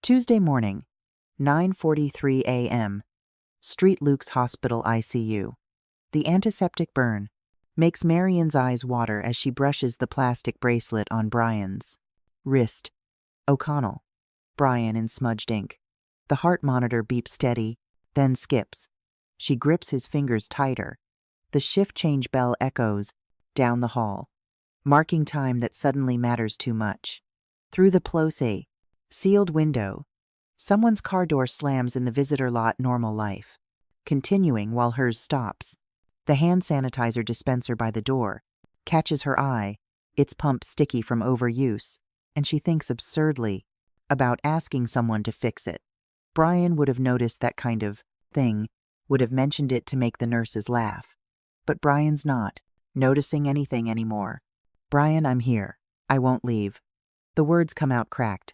Tuesday morning, 9:43 a.m. Street Luke's Hospital ICU. The antiseptic burn makes Marion's eyes water as she brushes the plastic bracelet on Brian's wrist. O'Connell. Brian in smudged ink. The heart monitor beeps steady, then skips. She grips his fingers tighter. The shift change bell echoes down the hall, marking time that suddenly matters too much. Through the close, sealed window, someone's car door slams in the visitor lot. Normal life continuing while hers stops. The hand sanitizer dispenser by the door catches her eye, its pump sticky from overuse, and she thinks absurdly about asking someone to fix it. Brian would have noticed that kind of thing, would have mentioned it to make the nurses laugh. But Brian's not noticing anything anymore. "Brian, I'm here. I won't leave." The words come out cracked.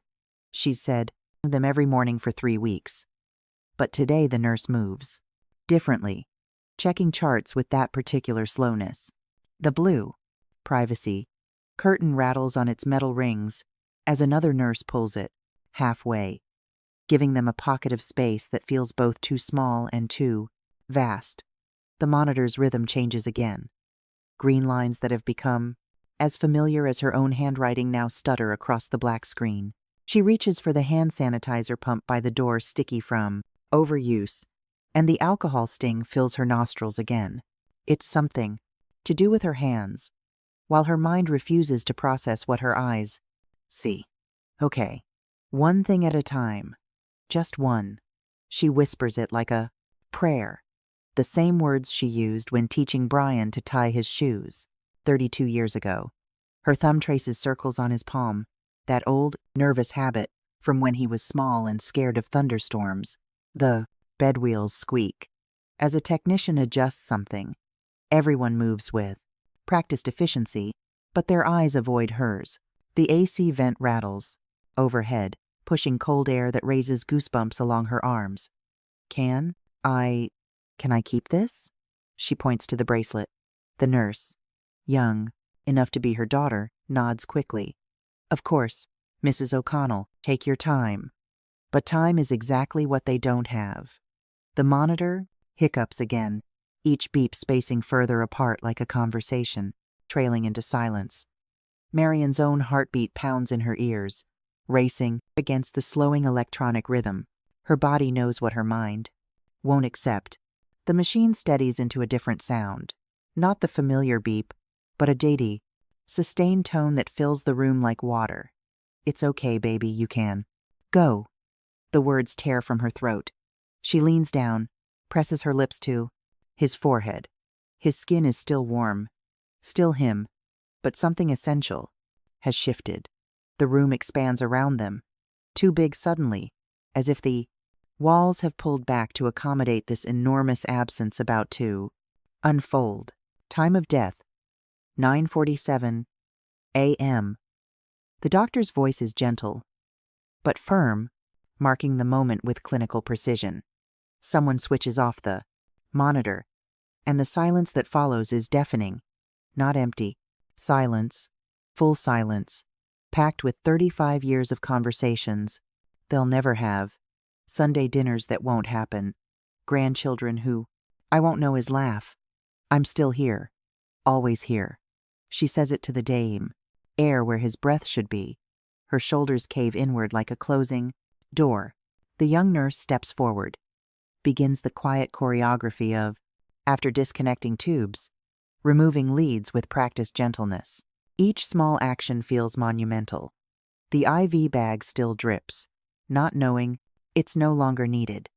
She's said them every morning for 3 weeks. But today the nurse moves differently, checking charts with that particular slowness. The blue privacy curtain rattles on its metal rings as another nurse pulls it halfway, giving them a pocket of space that feels both too small and too vast. The monitor's rhythm changes again. Green lines that have become as familiar as her own handwriting now stutter across the black screen. She reaches for the hand sanitizer pump by the door, sticky from overuse, and the alcohol sting fills her nostrils again. It's something to do with her hands, while her mind refuses to process what her eyes see. "Okay, one thing at a time. Just one." She whispers it like a prayer, the same words she used when teaching Brian to tie his shoes 32 years ago. Her thumb traces circles on his palm, that old, nervous habit from when he was small and scared of thunderstorms. The bed wheels squeak as a technician adjusts something everyone moves with practiced efficiency, but their eyes avoid hers. The AC vent rattles overhead, pushing cold air that raises goosebumps along her arms. Can I keep this?" She points to the bracelet. The nurse, young enough to be her daughter, nods quickly. "Of course, Mrs. O'Connell, take your time." But time is exactly what they don't have. The monitor hiccups again, each beep spacing further apart like a conversation, trailing into silence. Marion's own heartbeat pounds in her ears, racing against the slowing electronic rhythm. Her body knows what her mind won't accept. The machine steadies into a different sound. Not the familiar beep, but a dainty, sustained tone that fills the room like water. "It's okay, baby, you can go." The words tear from her throat. She leans down, presses her lips to his forehead. His skin is still warm, still him, but something essential has shifted. The room expands around them, too big suddenly, as if the walls have pulled back to accommodate this enormous absence about to unfold. Time of death, 9:47 a.m. The doctor's voice is gentle, but firm, marking the moment with clinical precision. Someone switches off the monitor, and the silence that follows is deafening, not empty. Silence, full silence, packed with 35 years of conversations they'll never have, Sunday dinners that won't happen, grandchildren who I won't know his laugh. "I'm still here, always here." She says it to the dame, air where his breath should be. Her shoulders cave inward like a closing door. The young nurse steps forward, begins the quiet choreography of, after disconnecting tubes, removing leads with practiced gentleness. Each small action feels monumental. The IV bag still drips, not knowing it's no longer needed.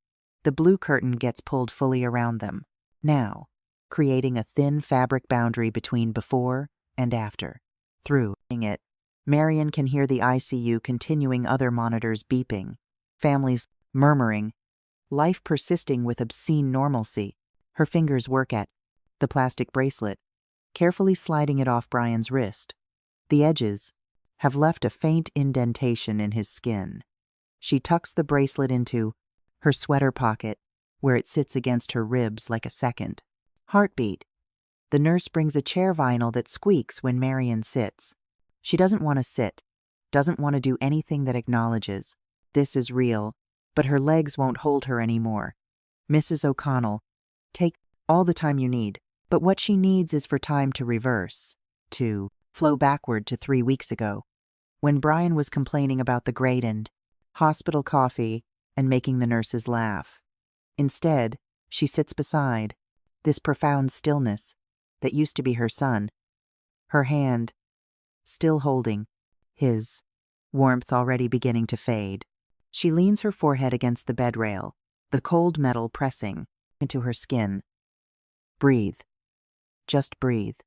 The blue curtain gets pulled fully around them, now, creating a thin fabric boundary between before and after. Through it, Marion can hear the ICU continuing, other monitors beeping, families murmuring, life persisting with obscene normalcy. Her fingers work at the plastic bracelet, carefully sliding it off Brian's wrist. The edges have left a faint indentation in his skin. She tucks the bracelet into her sweater pocket, where it sits against her ribs like a second heartbeat. The nurse brings a chair vinyl that squeaks when Marion sits. She doesn't want to sit, doesn't want to do anything that acknowledges This is real, but her legs won't hold her anymore. Mrs. O'Connell, take all the time you need, but what she needs is for time to reverse, to flow backward to 3 weeks ago, when Brian was complaining about the great and hospital coffee and making the nurses laugh. Instead, she sits beside this profound stillness that used to be her son, her hand still holding his, warmth already beginning to fade. She leans her forehead against the bed rail, the cold metal pressing into her skin. Breathe. Just breathe.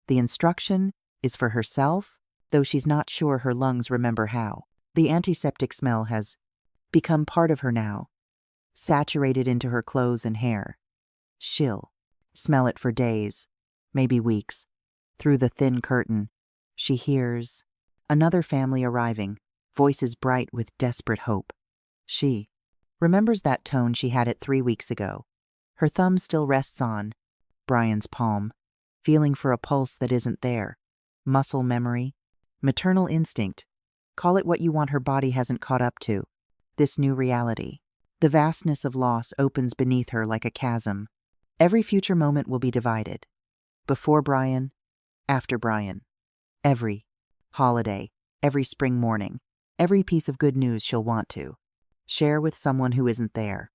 The instruction is for herself, though she's not sure her lungs remember how. The antiseptic smell has become part of her now, saturated into her clothes and hair. She'll smell it for days, maybe weeks. Through the thin curtain, she hears another family arriving, voices bright with desperate hope. She remembers that tone she had it 3 weeks ago. Her thumb still rests on Brian's palm, feeling for a pulse that isn't there. Muscle memory, maternal instinct. Call it what you want, her body hasn't caught up to this new reality. The vastness of loss opens beneath her like a chasm. Every future moment will be divided. Before Brian, after Brian. Every holiday, every spring morning, every piece of good news she'll want to share with someone who isn't there.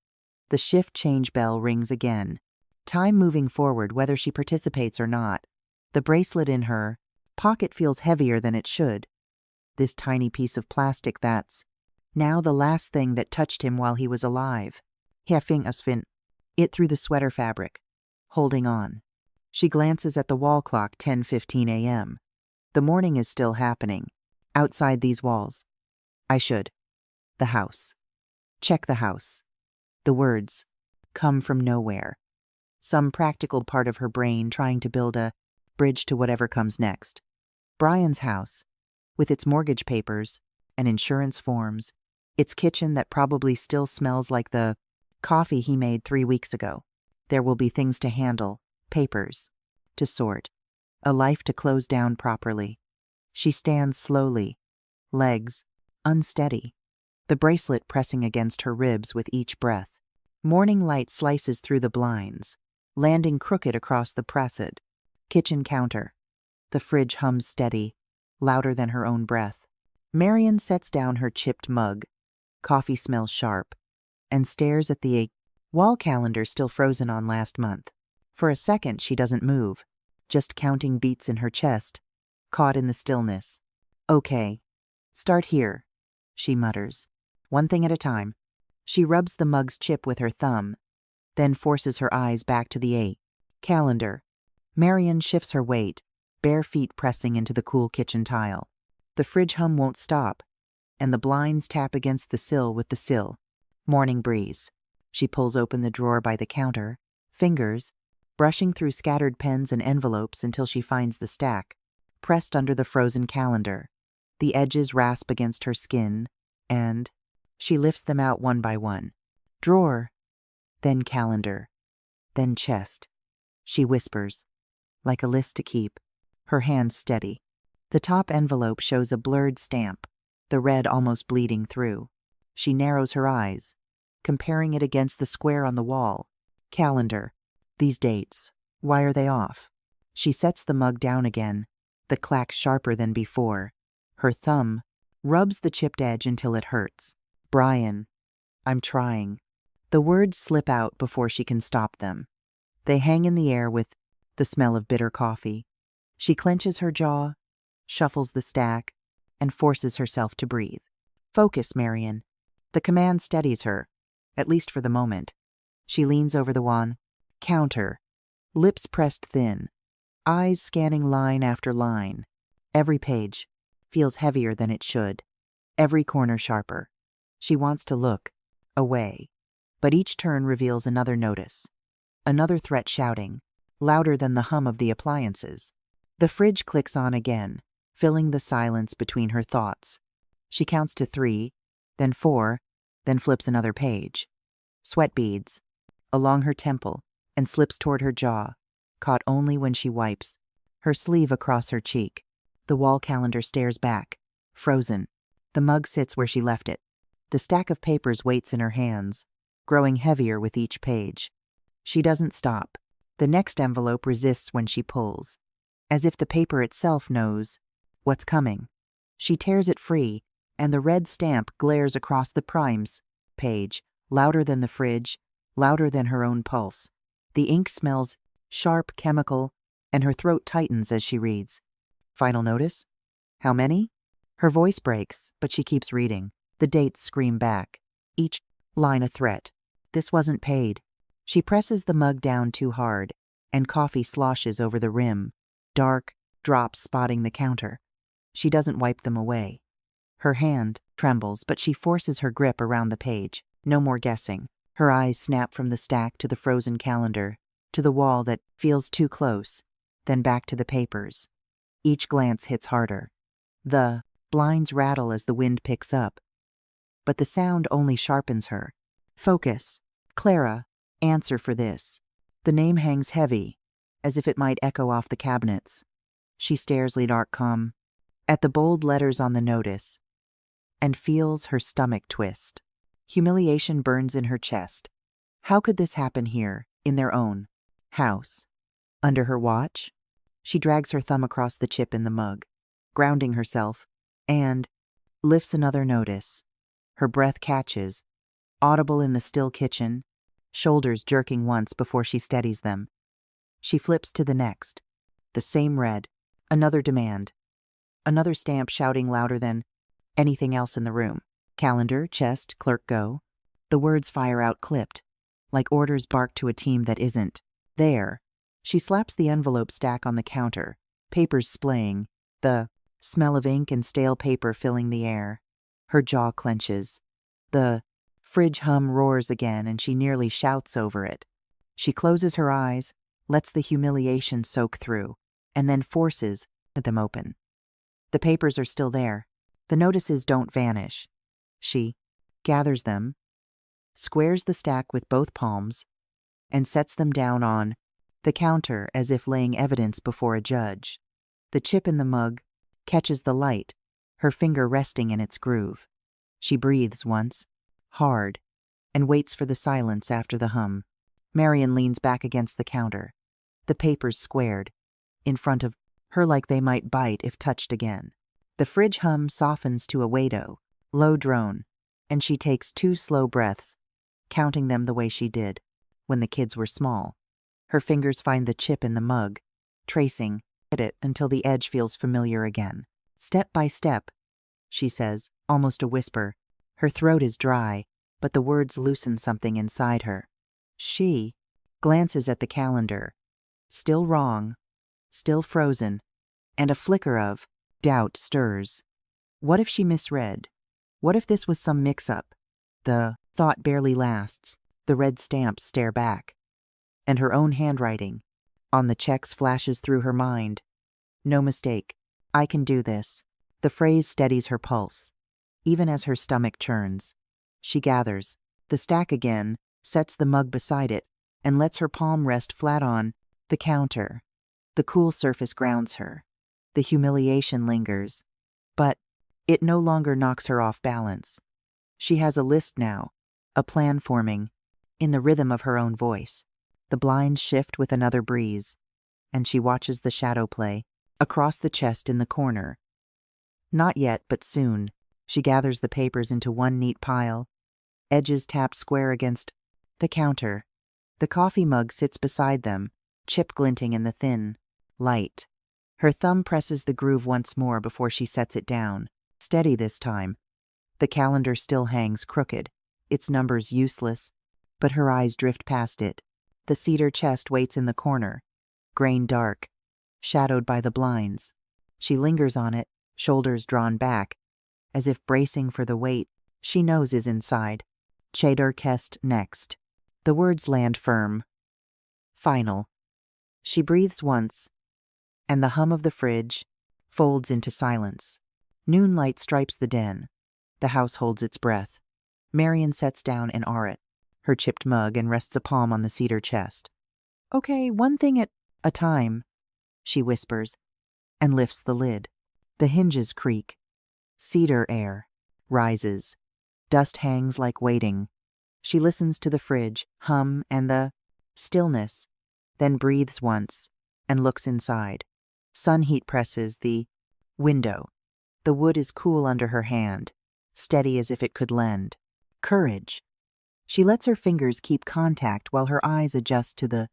The shift change bell rings again. Time moving forward whether she participates or not. The bracelet in her pocket feels heavier than it should. This tiny piece of plastic that's now the last thing that touched him while he was alive. Heffing asfin it through the sweater fabric, holding on. She glances at the wall clock, 10:15 a.m. The morning is still happening. Outside these walls. I should. The house. Check the house. The words come from nowhere. Some practical part of her brain trying to build a bridge to whatever comes next. Brian's house, with its mortgage papers and insurance forms, its kitchen that probably still smells like the coffee he made 3 weeks ago. There will be things to handle, papers to sort, a life to close down properly. She stands slowly, legs unsteady, the bracelet pressing against her ribs with each breath. Morning light slices through the blinds, landing crooked across the pressed kitchen counter. The fridge hums steady, louder than her own breath. Marion sets down her chipped mug, coffee smells sharp, and stares at the wall calendar still frozen on last month. For a second she doesn't move, just counting beats in her chest, caught in the stillness. Okay, start here, she mutters. One thing at a time. She rubs the mug's chip with her thumb, then forces her eyes back to the calendar. Marion shifts her weight, bare feet pressing into the cool kitchen tile. The fridge hum won't stop, and the blinds tap against the sill with the sill. Morning breeze. She pulls open the drawer by the counter, fingers brushing through scattered pens and envelopes until she finds the stack, pressed under the frozen calendar. The edges rasp against her skin, and she lifts them out one by one. Drawer, then calendar, then chest. She whispers, like a list to keep, her hands steady. The top envelope shows a blurred stamp, the red almost bleeding through. She narrows her eyes, comparing it against the square on the wall. Calendar. These dates. Why are they off? She sets the mug down again, the clack sharper than before. Her thumb rubs the chipped edge until it hurts. Brian. I'm trying. The words slip out before she can stop them. They hang in the air with the smell of bitter coffee. She clenches her jaw, shuffles the stack, and forces herself to breathe. Focus, Marion. The command steadies her, at least for the moment. She leans over the counter, lips pressed thin, eyes scanning line after line. Every page feels heavier than it should, every corner sharper. She wants to look away, but each turn reveals another notice, another threat shouting, louder than the hum of the appliances. The fridge clicks on again, filling the silence between her thoughts. She counts to 3, then 4, then flips another page. Sweat beads along her temple and slips toward her jaw, caught only when she wipes her sleeve across her cheek. The wall calendar stares back, frozen. The mug sits where she left it. The stack of papers waits in her hands, growing heavier with each page. She doesn't stop. The next envelope resists when she pulls, as if the paper itself knows what's coming. She tears it free, and the red stamp glares across the primes page, louder than the fridge, louder than her own pulse. The ink smells sharp, chemical, and her throat tightens as she reads. Final notice? How many? Her voice breaks, but she keeps reading. The dates scream back, each line a threat. This wasn't paid. She presses the mug down too hard, and coffee sloshes over the rim, dark drops spotting the counter. She doesn't wipe them away. Her hand trembles, but she forces her grip around the page. No more guessing. Her eyes snap from the stack to the frozen calendar, to the wall that feels too close, then back to the papers. Each glance hits harder. The blinds rattle as the wind picks up, but the sound only sharpens her. Focus. Clara, answer for this. The name hangs heavy, as if it might echo off the cabinets. She stares Ledarcom at the bold letters on the notice, and feels her stomach twist. Humiliation burns in her chest. How could this happen here, in their own house? Under her watch? She drags her thumb across the chip in the mug, grounding herself, and lifts another notice. Her breath catches, audible in the still kitchen, shoulders jerking once before she steadies them. She flips to the next. The same red. Another demand. Another stamp shouting louder than anything else in the room. Calendar, chest, clerk, go. The words fire out clipped, like orders barked to a team that isn't there. She slaps the envelope stack on the counter, papers splaying, the smell of ink and stale paper filling the air. Her jaw clenches. The fridge hum roars again, and she nearly shouts over it. She closes her eyes, lets the humiliation soak through, and then forces them open. The papers are still there. The notices don't vanish. She gathers them, squares the stack with both palms, and sets them down on the counter as if laying evidence before a judge. The chip in the mug catches the light, her finger resting in its groove. She breathes once, hard, and waits for the silence after the hum. Marion leans back against the counter, the papers squared, in front of her like they might bite if touched again. The fridge hum softens to a wado, low drone, and she takes 2 slow breaths, counting them the way she did when the kids were small. Her fingers find the chip in the mug, tracing at it until the edge feels familiar again. Step by step, she says, almost a whisper. Her throat is dry, but the words loosen something inside her. She glances at the calendar, still wrong, still frozen, and a flicker of doubt stirs. What if she misread? What if this was some mix-up? The thought barely lasts. The red stamps stare back, and her own handwriting on the checks flashes through her mind. No mistake. I can do this. The phrase steadies her pulse, even as her stomach churns. She gathers the stack again, sets the mug beside it, and lets her palm rest flat on the counter. The cool surface grounds her. The humiliation lingers, but it no longer knocks her off balance. She has a list now, a plan forming, in the rhythm of her own voice. The blinds shift with another breeze, and she watches the shadow play across the chest in the corner. Not yet, but soon. She gathers the papers into one neat pile, edges tapped square against the counter. The coffee mug sits beside them, chip glinting in the thin light. Her thumb presses the groove once more before she sets it down. Steady this time. The calendar still hangs crooked, its numbers useless, but her eyes drift past it. The cedar chest waits in the corner, grain dark, shadowed by the blinds. She lingers on it, shoulders drawn back, as if bracing for the weight she knows is inside. Cheddar Kest next. The words land firm. Final. She breathes once, and the hum of the fridge folds into silence. Noon light stripes the den. The house holds its breath. Marion sets down an aret, her chipped mug, and rests a palm on the cedar chest. Okay, one thing at a time, she whispers, and lifts the lid. The hinges creak. Cedar air rises, Dust hangs like waiting. She listens to the fridge, hum, and the stillness, then breathes once and looks inside. Sun heat presses the window. The wood is cool under her hand, steady as if it could lend courage. She lets her fingers keep contact while her eyes adjust to the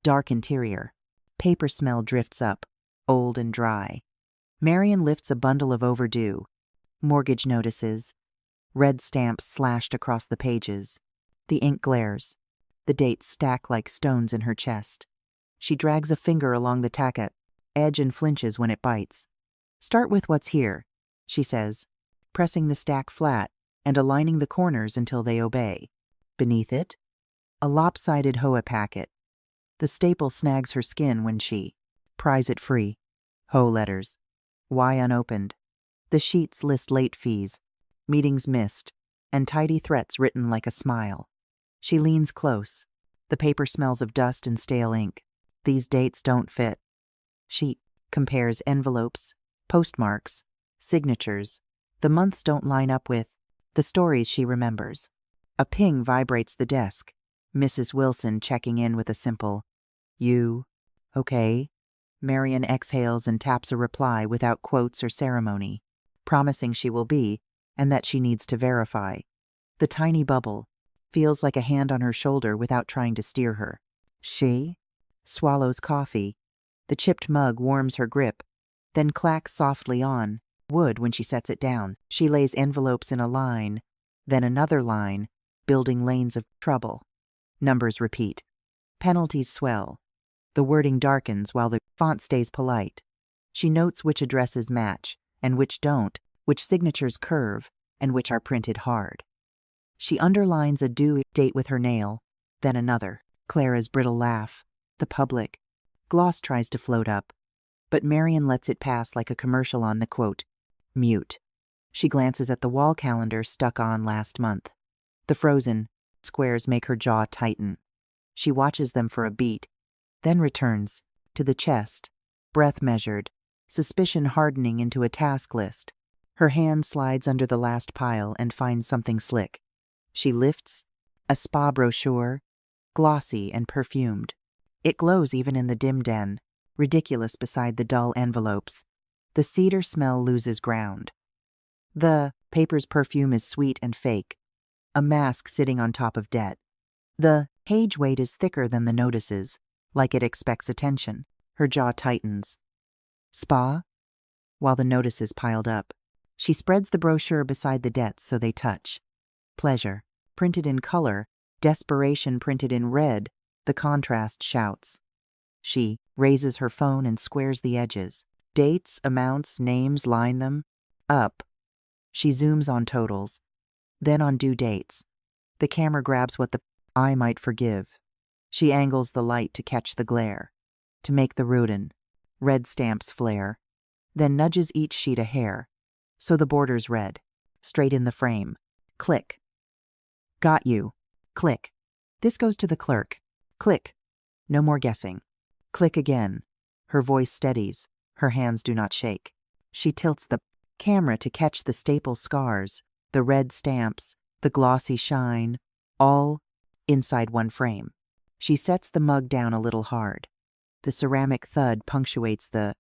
dark interior. Paper smell drifts up, old and dry. Marion lifts a bundle of overdue mortgage notices, red stamps slashed across the pages. The ink glares. The dates stack like stones in her chest. She drags a finger along the tacket, edge and flinches when it bites. Start with what's here, she says, pressing the stack flat and aligning the corners until they obey. Beneath it, a lopsided HOA packet. The staple snags her skin when she pries it free. HO letters. Why unopened? The sheets list late fees, meetings missed, and tidy threats written like a smile. She leans close. The paper smells of dust and stale ink. These dates don't fit. She compares envelopes, postmarks, signatures. The months don't line up with the stories she remembers. A ping vibrates the desk. Mrs. Wilson checking in with a simple, "You okay?" Marion exhales and taps a reply without quotes or ceremony, promising she will be, and that she needs to verify. The tiny bubble feels like a hand on her shoulder without trying to steer her. She swallows coffee. The chipped mug warms her grip, then clacks softly on wood when she sets it down. She lays envelopes in a line, then another line, building lanes of trouble. Numbers repeat. Penalties swell. The wording darkens while the font stays polite. She notes which addresses match, and which don't, which signatures curve, and which are printed hard. She underlines a due date with her nail, then another. Clara's brittle laugh. The public. Gloss tries to float up, but Marion lets it pass like a commercial on the quote, mute. She glances at the wall calendar stuck on last month. The frozen squares make her jaw tighten. She watches them for a beat, then returns to the chest, breath measured, suspicion hardening into a task list. Her hand slides under the last pile and finds something slick. She lifts a spa brochure, glossy and perfumed. It glows even in the dim den, ridiculous beside the dull envelopes. The cedar smell loses ground. The paper's perfume is sweet and fake, a mask sitting on top of debt. The page weight is thicker than the notices, like it expects attention. Her jaw tightens. Spa? While the notices piled up. She spreads the brochure beside the debts so they touch. Pleasure, printed in color, desperation printed in red, the contrast shouts. She raises her phone and squares the edges. Dates, amounts, names, line them up. She zooms on totals, then on due dates. The camera grabs what the eye might forgive. She angles the light to catch the glare, to make the rudin, red stamps flare, then nudges each sheet a hair, so the border's red, straight in the frame. Click. Got you. Click. This goes to the clerk. Click. No more guessing. Click again. Her voice steadies. Her hands do not shake. She tilts the camera to catch the staple scars, the red stamps, the glossy shine, all inside one frame. She sets the mug down a little hard. The ceramic thud punctuates the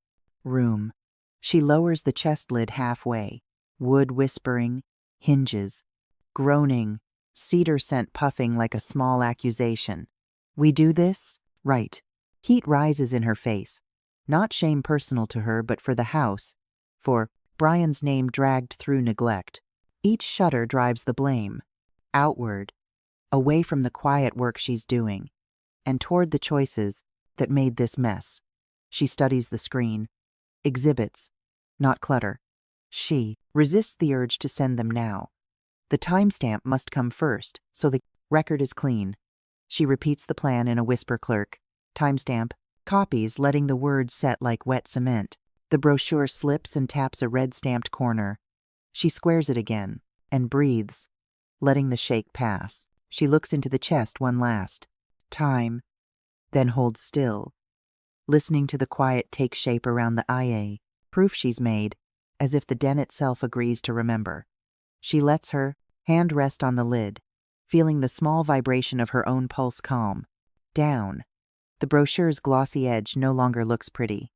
room. She lowers the chest lid halfway, wood whispering, hinges, groaning, cedar scent puffing like a small accusation. We do this? Right. Heat rises in her face. Not shame personal to her, but for the house, for Brian's name dragged through neglect. Each shudder drives the blame. Outward, away from the quiet work she's doing, and toward the choices that made this mess. She studies the screen. Exhibits, not clutter. She resists the urge to send them now. The timestamp must come first, so the record is clean. She repeats the plan in a whisper. Clerk. Timestamp. Copies, letting the words set like wet cement. The brochure slips and taps a red-stamped corner. She squares it again, and breathes, letting the shake pass. She looks into the chest one last time, then holds still, listening to the quiet take shape around the IA, proof she's made, as if the den itself agrees to remember. She lets her Hand rest on the lid, feeling the small vibration of her own pulse calm. Down. The brochure's glossy edge no longer looks pretty.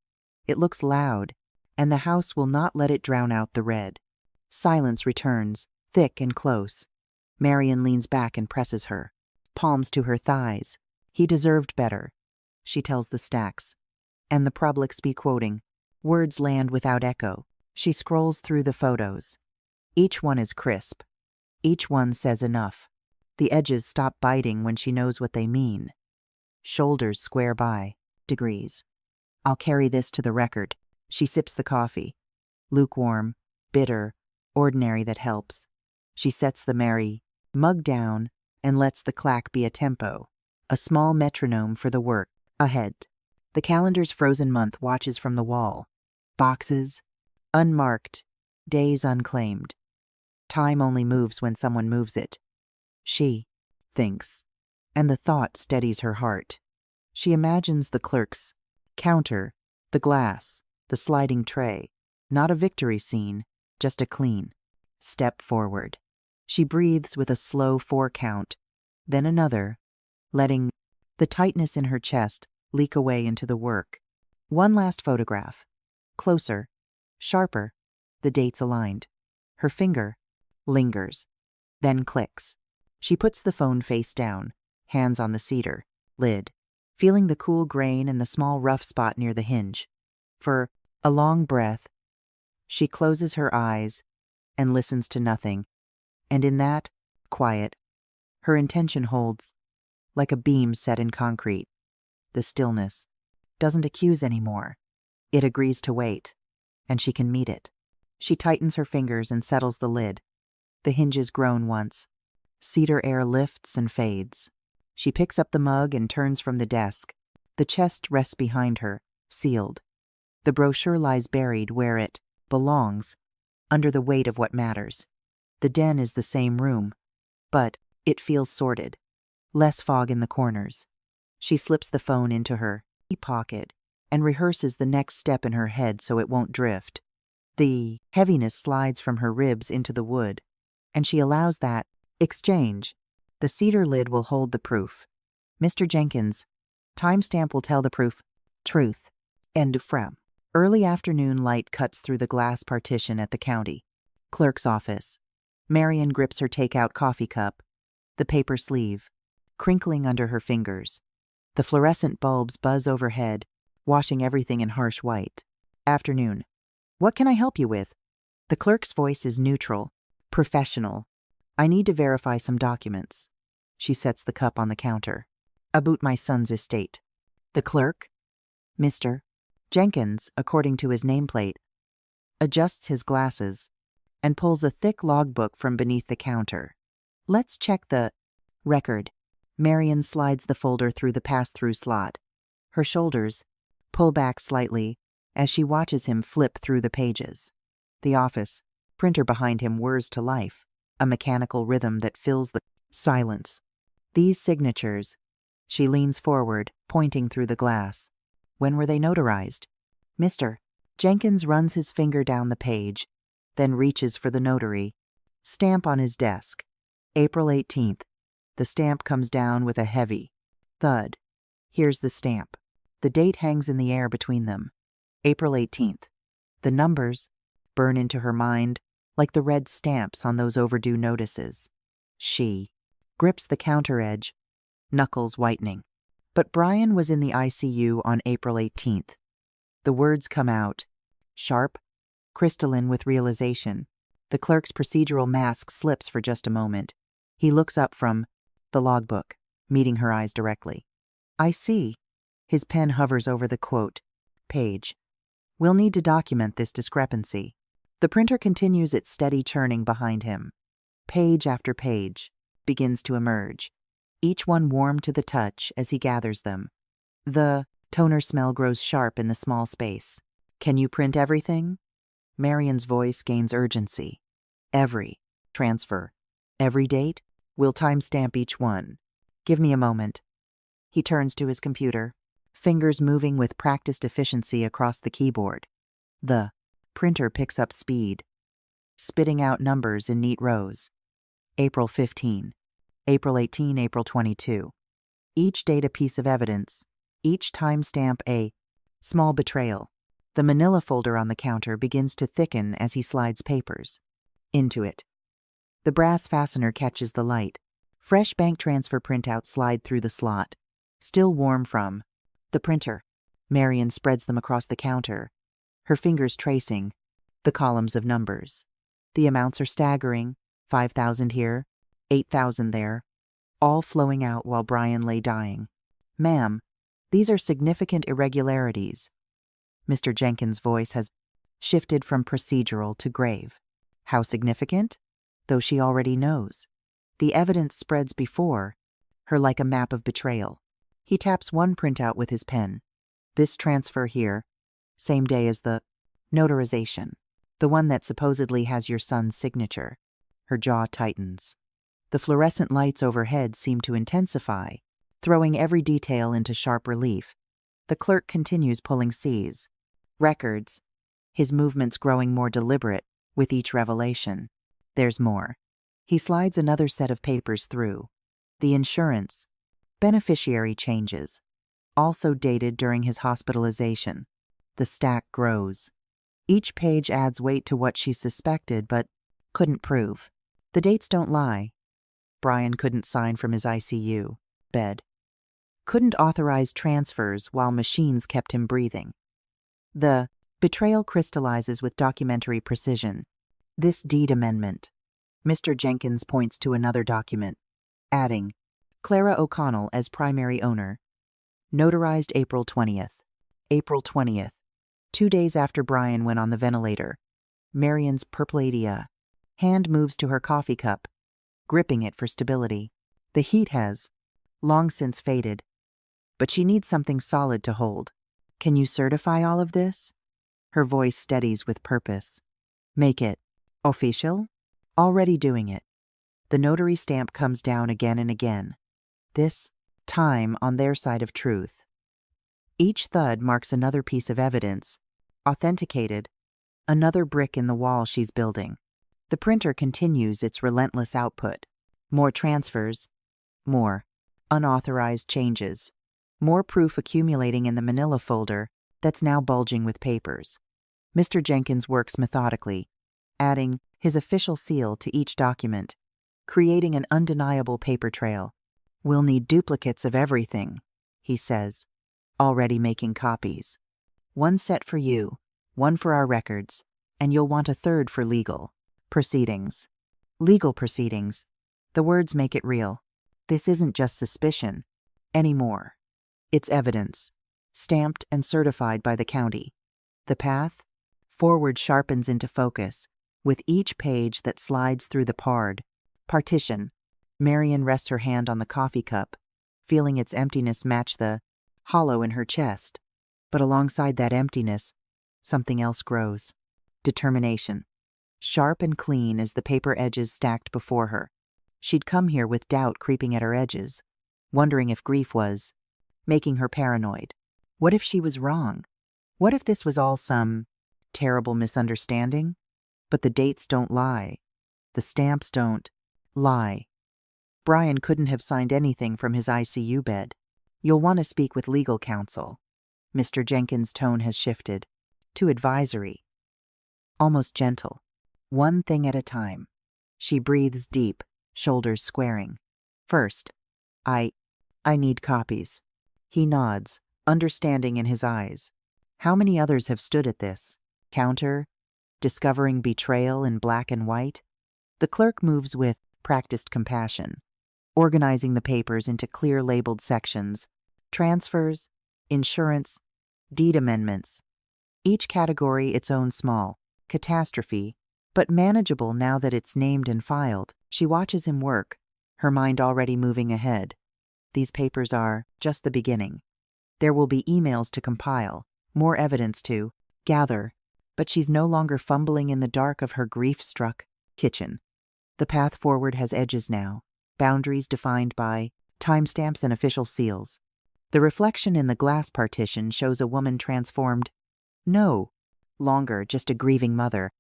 It looks loud, and the house will not let it drown out the red. Silence returns, thick and close. Marian leans back and presses her, palms to her thighs. He deserved better, she tells the stacks. And the Problix be quoting. Words land without echo. She scrolls through the photos. Each one is crisp. Each one says enough. The edges stop biting when she knows what they mean. Shoulders square by, degrees. I'll carry this to the record. She sips the coffee. Lukewarm, bitter, ordinary that helps. She sets the merry mug down and lets the clack be a tempo, a small metronome for the work ahead. The calendar's frozen month watches from the wall. Boxes, unmarked, days unclaimed. Time only moves when someone moves it. She thinks, and the thought steadies her heart. She imagines the clerk's counter, the glass, the sliding tray. Not a victory scene, just a clean step forward. She breathes with a slow 4 count, then another, letting the tightness in her chest leak away into the work. One last photograph. Closer, sharper, the dates aligned. Her finger lingers, then clicks. She puts the phone face down, hands on the cedar lid, feeling the cool grain and the small rough spot near the hinge. For a long breath, she closes her eyes and listens to nothing. And in that quiet, her intention holds, like a beam set in concrete. The stillness doesn't accuse anymore. It agrees to wait, and she can meet it. She tightens her fingers and settles the lid. The hinges groan once. Cedar air lifts and fades. She picks up the mug and turns from the desk. The chest rests behind her, sealed. The brochure lies buried where it belongs, under the weight of what matters. The den is the same room, but it feels sorted. Less fog in the corners. She slips the phone into her pocket and rehearses the next step in her head so it won't drift. The heaviness slides from her ribs into the wood, and she allows that exchange. The cedar lid will hold the proof. Mr. Jenkins, timestamp will tell the proof. Truth. End from. Early afternoon light cuts through the glass partition at the county clerk's office. Marian grips her takeout coffee cup, the paper sleeve, crinkling under her fingers. The fluorescent bulbs buzz overhead, washing everything in harsh white. Afternoon. What can I help you with? The clerk's voice is neutral, professional. I need to verify some documents. She sets the cup on the counter. About my son's estate. The clerk, Mr. Jenkins, according to his nameplate, adjusts his glasses and pulls a thick logbook from beneath the counter. Let's check the record. Marian slides the folder through the pass-through slot. Her shoulders pull back slightly as she watches him flip through the pages. The office printer behind him whirs to life, a mechanical rhythm that fills the silence. These signatures. She leans forward, pointing through the glass. When were they notarized? Mr. Jenkins runs his finger down the page, then reaches for the notary. Stamp on his desk. April 18th. The stamp comes down with a heavy thud. Here's the stamp. The date hangs in the air between them. April 18th. The numbers burn into her mind like the red stamps on those overdue notices. She grips the counter edge, knuckles whitening. But Brian was in the ICU on April 18th. The words come out, sharp, crystalline with realization. The clerk's procedural mask slips for just a moment. He looks up from the logbook, meeting her eyes directly. I see. His pen hovers over the quote page. We'll need to document this discrepancy. The printer continues its steady churning behind him. Page after page begins to emerge, each one warm to the touch as he gathers them. The toner smell grows sharp in the small space. Can you print everything? Marian's voice gains urgency. Every transfer, every date, we'll timestamp each one. Give me a moment. He turns to his computer, fingers moving with practiced efficiency across the keyboard. The printer picks up speed, spitting out numbers in neat rows. April 15, April 18, April 22. Each date a piece of evidence, each timestamp a small betrayal. The manila folder on the counter begins to thicken as he slides papers into it. The brass fastener catches the light. Fresh bank transfer printouts slide through the slot, still warm from the printer. Marian spreads them across the counter, her fingers tracing the columns of numbers. The amounts are staggering, 5,000 here, 8,000 there, all flowing out while Brian lay dying. "Ma'am, these are significant irregularities." Mr. Jenkins' voice has shifted from procedural to grave. How significant? Though she already knows. The evidence spreads before her like a map of betrayal. He taps one printout with his pen. This transfer here, same day as the notarization, the one that supposedly has your son's signature. Her jaw tightens. The fluorescent lights overhead seem to intensify, throwing every detail into sharp relief. The clerk continues pulling C's records, his movements growing more deliberate with each revelation. There's more. He slides another set of papers through. The insurance, beneficiary changes, also dated during his hospitalization. The stack grows. Each page adds weight to what she suspected but couldn't prove. The dates don't lie. Brian couldn't sign from his ICU bed. Couldn't authorize transfers while machines kept him breathing. The betrayal crystallizes with documentary precision. This deed amendment. Mr. Jenkins points to another document, adding, Clara O'Connell as primary owner. Notarized April 20th. April 20th. 2 days after Brian went on the ventilator. Marian's purpladia. Hand moves to her coffee cup, gripping it for stability. The heat has long since faded, but she needs something solid to hold. "Can you certify all of this?" Her voice steadies with purpose. "Make it official?" "Already doing it." The notary stamp comes down again and again. This time on their side of truth. Each thud marks another piece of evidence, authenticated, another brick in the wall she's building. The printer continues its relentless output. More transfers, more unauthorized changes, more proof accumulating in the manila folder that's now bulging with papers. Mr. Jenkins works methodically, adding his official seal to each document, creating an undeniable paper trail. "We'll need duplicates of everything," he says, already making copies. "One set for you, one for our records, and you'll want a third for legal proceedings." Legal proceedings. The words make it real. This isn't just suspicion anymore. It's evidence, stamped and certified by the county. The path forward sharpens into focus with each page that slides through the partition. Marian rests her hand on the coffee cup, feeling its emptiness match the hollow in her chest. But alongside that emptiness, something else grows. Determination. Sharp and clean as the paper edges stacked before her. She'd come here with doubt creeping at her edges, wondering if grief was making her paranoid. What if she was wrong? What if this was all some terrible misunderstanding? But the dates don't lie. The stamps don't lie. Brian couldn't have signed anything from his ICU bed. "You'll want to speak with legal counsel." Mr. Jenkins' tone has shifted to advisory, almost gentle. One thing at a time. She breathes deep, shoulders squaring. "First, I need copies." He nods, understanding in his eyes. How many others have stood at this counter, discovering betrayal in black and white? The clerk moves with practiced compassion, organizing the papers into clear labeled sections: transfers, insurance, deed amendments. Each category its own small catastrophe, but manageable now that it's named and filed. She watches him work, her mind already moving ahead. These papers are just the beginning. There will be emails to compile, more evidence to gather, but she's no longer fumbling in the dark of her grief-struck kitchen. The path forward has edges now, boundaries defined by timestamps and official seals. The reflection in the glass partition shows a woman transformed, no longer just a grieving mother,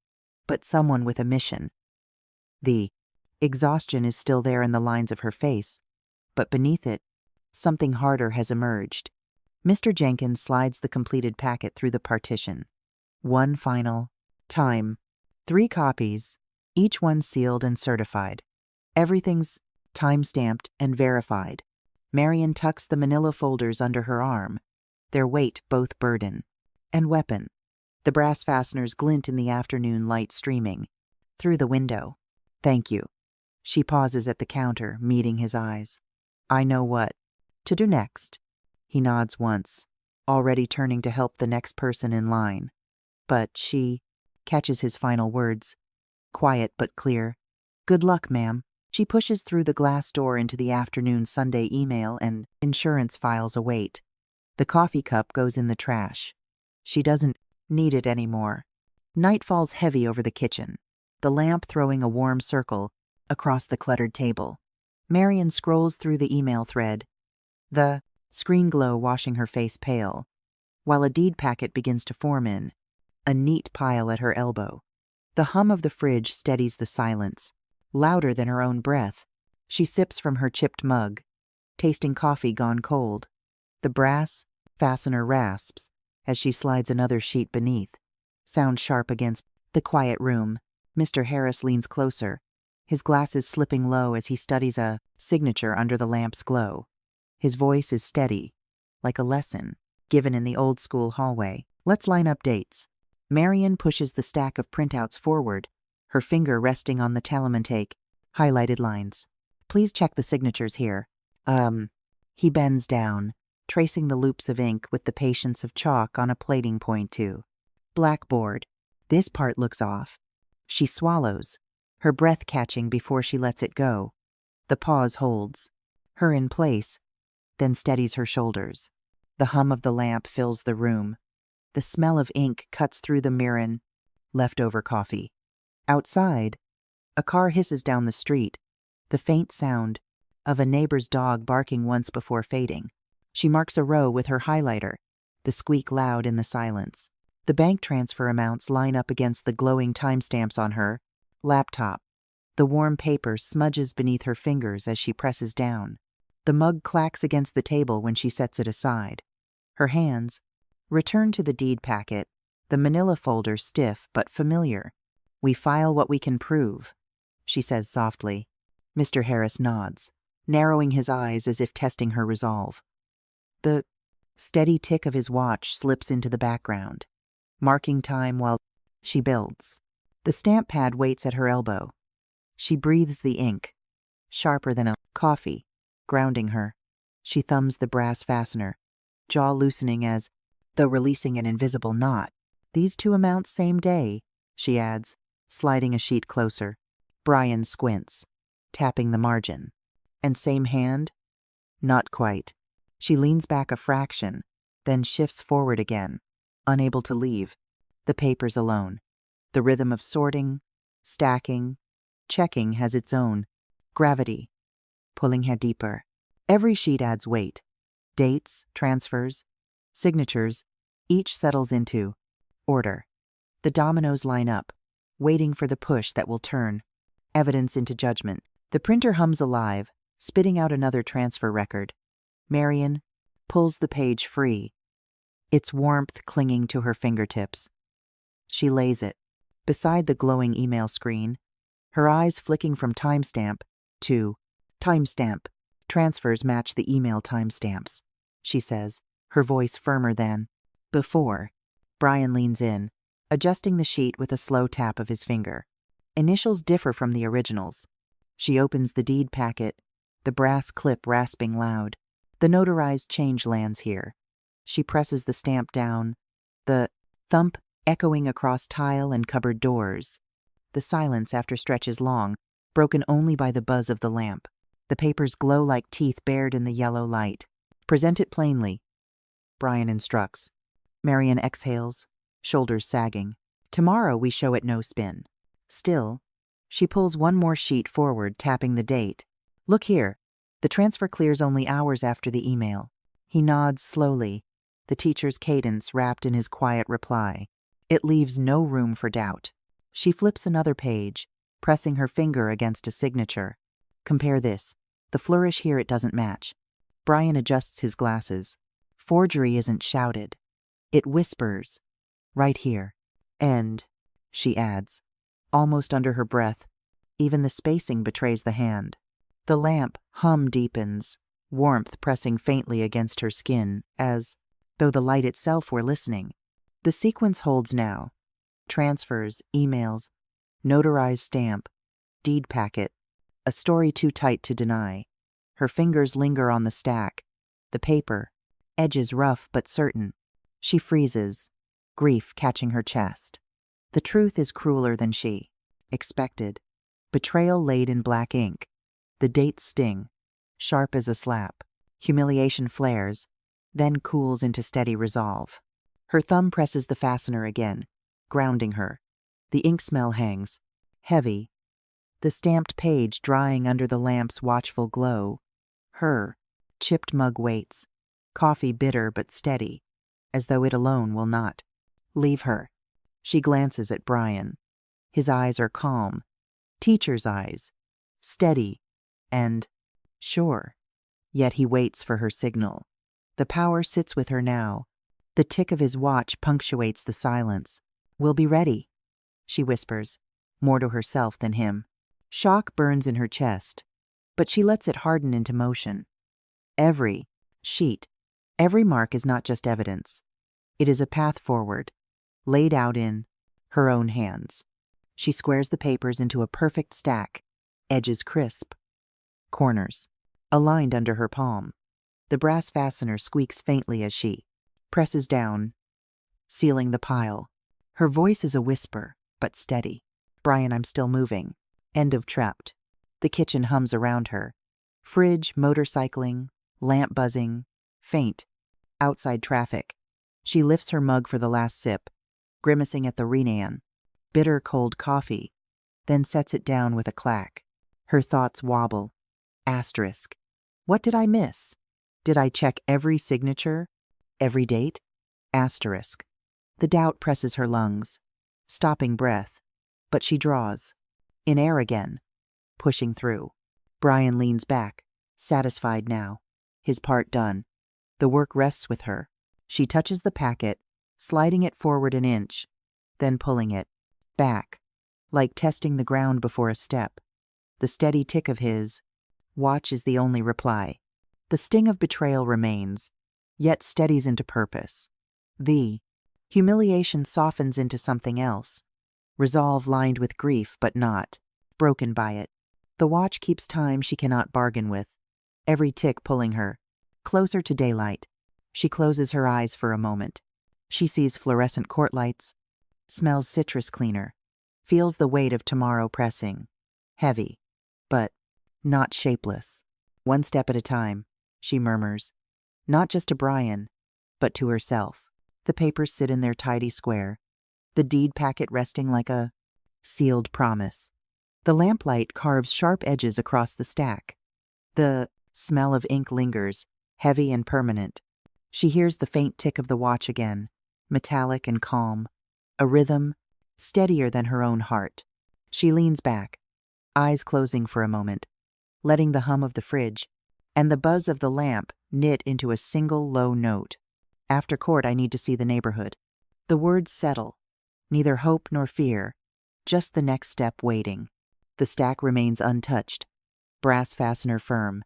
but someone with a mission. The Exhaustion is still there in the lines of her face, but beneath it, something harder has emerged. Mr. Jenkins slides the completed packet through the partition. One final time. 3 copies, each one sealed and certified. Everything's time-stamped and verified. Marian tucks the manila folders under her arm, their weight both burden and weapon. The brass fasteners glint in the afternoon light streaming through the window. Thank you. She pauses at the counter, meeting his eyes. I know what to do next. He nods once, already turning to help the next person in line. But she catches his final words, quiet but clear. Good luck, ma'am. She pushes through the glass door into the afternoon Sunday email and insurance files await. The coffee cup goes in the trash. She doesn't need it anymore. Night falls heavy over the kitchen, the lamp throwing a warm circle across the cluttered table. Marian scrolls through the email thread, the screen glow washing her face pale, while a deed packet begins to form in a neat pile at her elbow. The hum of the fridge steadies the silence, louder than her own breath. She sips from her chipped mug, tasting coffee gone cold. The brass fastener rasps as she slides another sheet beneath, sound sharp against the quiet room. Mr. Harris leans closer, his glasses slipping low as he studies a signature under the lamp's glow. His voice is steady, like a lesson given in the old-school hallway. Let's line up dates. Marian pushes the stack of printouts forward, her finger resting on the Telementake highlighted lines. Please check the signatures here. He bends down, tracing the loops of ink with the patience of chalk on a plating point too. Blackboard. This part looks off. She swallows, her breath catching before she lets it go. The pause holds, her in place, then steadies her shoulders. The hum of the lamp fills the room. The smell of ink cuts through the mirin, leftover coffee. Outside, a car hisses down the street, the faint sound of a neighbor's dog barking once before fading. She marks a row with her highlighter, the squeak loud in the silence. The bank transfer amounts line up against the glowing timestamps on her laptop. The warm paper smudges beneath her fingers as she presses down. The mug clacks against the table when she sets it aside. Her hands return to the deed packet, the manila folder stiff but familiar. We file what we can prove, she says softly. Mr. Harris nods, narrowing his eyes as if testing her resolve. The steady tick of his watch slips into the background, marking time while she builds. The stamp pad waits at her elbow. She breathes the ink, sharper than a coffee, grounding her. She thumbs the brass fastener, jaw loosening as though releasing an invisible knot. These 2 amounts same day, she adds, sliding a sheet closer. Brian squints, tapping the margin. And same hand? Not quite. She leans back a fraction, then shifts forward again, unable to leave. The papers alone. The rhythm of sorting, stacking, checking has its own gravity, pulling her deeper. Every sheet adds weight. Dates, transfers, signatures, each settles into order. The dominoes line up, waiting for the push that will turn evidence into judgment. The printer hums alive, spitting out another transfer record. Marian pulls the page free, its warmth clinging to her fingertips. She lays it beside the glowing email screen, her eyes flicking from timestamp to timestamp. Transfers match the email timestamps, she says, her voice firmer than before. Brian leans in, adjusting the sheet with a slow tap of his finger. Initials differ from the originals. She opens the deed packet, the brass clip rasping loud. The notarized change lands here. She presses the stamp down, the thump echoing across tile and cupboard doors. The silence after stretches long, broken only by the buzz of the lamp. The papers glow like teeth bared in the yellow light. Present it plainly, Brian instructs. Marian exhales, shoulders sagging. Tomorrow we show it no spin. Still, she pulls one more sheet forward, tapping the date. Look here. The transfer clears only hours after the email. He nods slowly, the teacher's cadence wrapped in his quiet reply. It leaves no room for doubt. She flips another page, pressing her finger against a signature. Compare this. The flourish here, it doesn't match. Brian adjusts his glasses. Forgery isn't shouted. It whispers. Right here. And, she adds, almost under her breath. Even the spacing betrays the hand. The lamp hum deepens, warmth pressing faintly against her skin, as though the light itself were listening. The sequence holds now. Transfers, emails, notarized stamp, deed packet, a story too tight to deny. Her fingers linger on the stack, the paper, edges rough but certain. She freezes, grief catching her chest. The truth is crueler than she expected. Betrayal laid in black ink. The dates sting, sharp as a slap. Humiliation flares, then cools into steady resolve. Her thumb presses the fastener again, grounding her. The ink smell hangs, heavy, the stamped page drying under the lamp's watchful glow. Her chipped mug waits, coffee bitter but steady, as though it alone will not leave her. She glances at Brian. His eyes are calm, teacher's eyes, steady and sure. Yet he waits for her signal. The power sits with her now. The tick of his watch punctuates the silence. We'll be ready, she whispers, more to herself than him. Shock burns in her chest, but she lets it harden into motion. Every sheet, every mark is not just evidence. It is a path forward, laid out in her own hands. She squares the papers into a perfect stack, edges crisp, corners aligned under her palm. The brass fastener squeaks faintly as she presses down, sealing the pile. Her voice is a whisper, but steady. Brian, I'm still moving. End of trapped. The kitchen hums around her. Fridge, motorcycling, lamp buzzing, faint. Outside traffic. She lifts her mug for the last sip, grimacing at the Renan. Bitter cold coffee, then sets it down with a clack. Her thoughts wobble. Asterisk. What did I miss? Did I check every signature? Every date? Asterisk. The doubt presses her lungs, stopping breath, but she draws. In air again, pushing through. Brian leans back, satisfied now, his part done. The work rests with her. She touches the packet, sliding it forward an inch, then pulling it back, like testing the ground before a step. The steady tick of his watch is the only reply. The sting of betrayal remains, yet steadies into purpose. The humiliation softens into something else, resolve lined with grief but not broken by it. The watch keeps time she cannot bargain with, every tick pulling her closer to daylight. She closes her eyes for a moment. She sees fluorescent court lights, smells citrus cleaner, feels the weight of tomorrow pressing, heavy, but not shapeless. One step at a time, she murmurs, not just to Brian, but to herself. The papers sit in their tidy square, the deed packet resting like a sealed promise. The lamplight carves sharp edges across the stack. The smell of ink lingers, heavy and permanent. She hears the faint tick of the watch again, metallic and calm, a rhythm steadier than her own heart. She leans back, eyes closing for a moment, letting the hum of the fridge and the buzz of the lamp knit into a single low note. After court, I need to see the neighborhood. The words settle, neither hope nor fear, just the next step waiting. The stack remains untouched, brass fastener firm.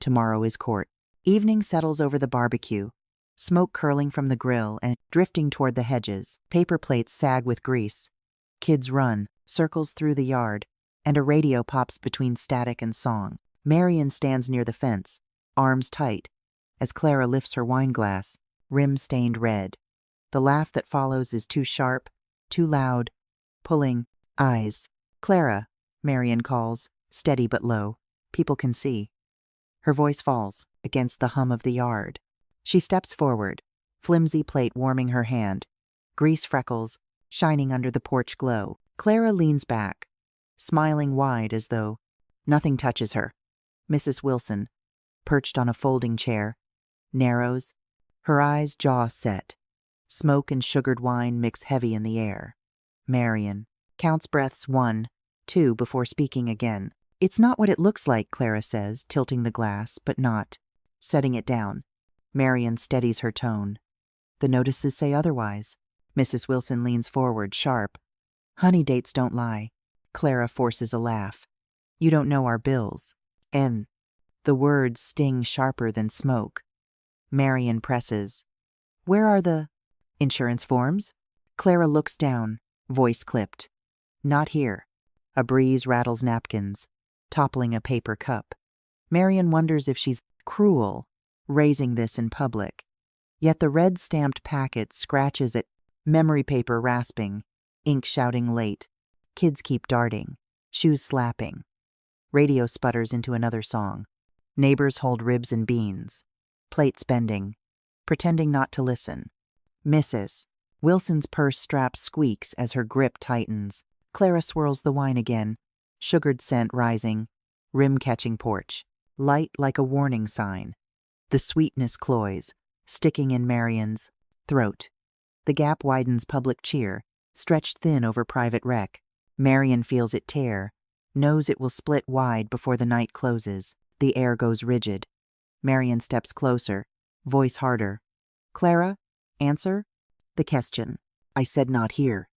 Tomorrow is court. Evening settles over the barbecue, smoke curling from the grill and drifting toward the hedges. Paper plates sag with grease. Kids run, circles through the yard, and a radio pops between static and song. Marion stands near the fence, arms tight, as Clara lifts her wine glass, rim stained red. The laugh that follows is too sharp, too loud, pulling eyes. Clara, Marion calls, steady but low. People can see. Her voice falls against the hum of the yard. She steps forward, flimsy plate warming her hand, grease freckles shining under the porch glow. Clara leans back, smiling wide as though nothing touches her. Mrs. Wilson, perched on a folding chair, narrows, her eyes jaw set. Smoke and sugared wine mix heavy in the air. Marion counts breaths 1, 2 before speaking again. It's not what it looks like, Clara says, tilting the glass, but not. Setting it down. Marion steadies her tone. The notices say otherwise. Mrs. Wilson leans forward, sharp. Honey, dates don't lie. Clara forces a laugh. You don't know our bills. And the words sting sharper than smoke. Marion presses. Where are the insurance forms? Clara looks down, voice clipped. Not here. A breeze rattles napkins, toppling a paper cup. Marion wonders if she's cruel, raising this in public. Yet the red-stamped packet scratches at memory paper rasping, ink shouting late. Kids keep darting, shoes slapping. Radio sputters into another song. Neighbors hold ribs and beans. Plates bending, pretending not to listen. Mrs. Wilson's purse strap squeaks as her grip tightens. Clara swirls the wine again, sugared scent rising, rim catching porch, light like a warning sign. The sweetness cloys, sticking in Marion's throat. The gap widens public cheer, stretched thin over private rec. Marion feels it tear, knows it will split wide before the night closes. The air goes rigid. Marion steps closer, voice harder. Clara, answer? The question. I said not here.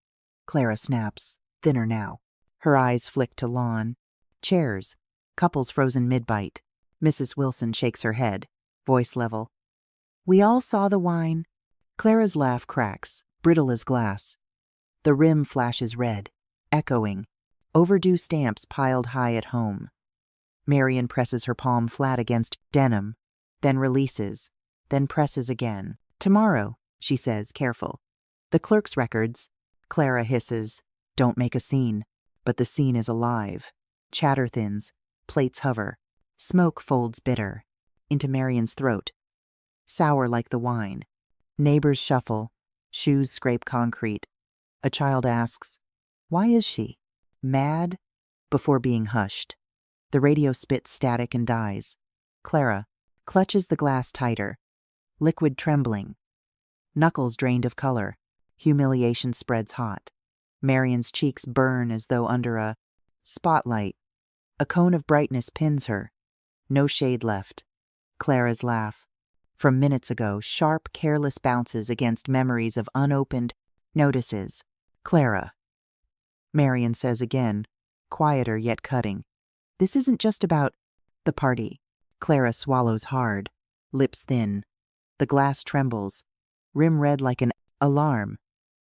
Clara snaps, thinner now. Her eyes flick to lawn. Chairs. Couples frozen mid-bite. Mrs. Wilson shakes her head, voice level. We all saw the wine. Clara's laugh cracks, brittle as glass. The rim flashes red, echoing. Overdue stamps piled high at home. Marion presses her palm flat against denim, then releases, then presses again. Tomorrow, she says, careful. The clerk's records. Clara hisses. Don't make a scene. But the scene is alive. Chatter thins. Plates hover. Smoke folds bitter. Into Marion's throat. Sour like the wine. Neighbors shuffle. Shoes scrape concrete. A child asks, why is she? Mad? Before being hushed. The radio spits static and dies. Clara clutches the glass tighter. Liquid trembling. Knuckles drained of color. Humiliation spreads hot. Marion's cheeks burn as though under a spotlight. A cone of brightness pins her. No shade left. Clara's laugh. From minutes ago, sharp, careless bounces against memories of unopened notices. Clara. Marion says again, quieter yet cutting. This isn't just about the party. Clara swallows hard, lips thin. The glass trembles, rim red like an alarm.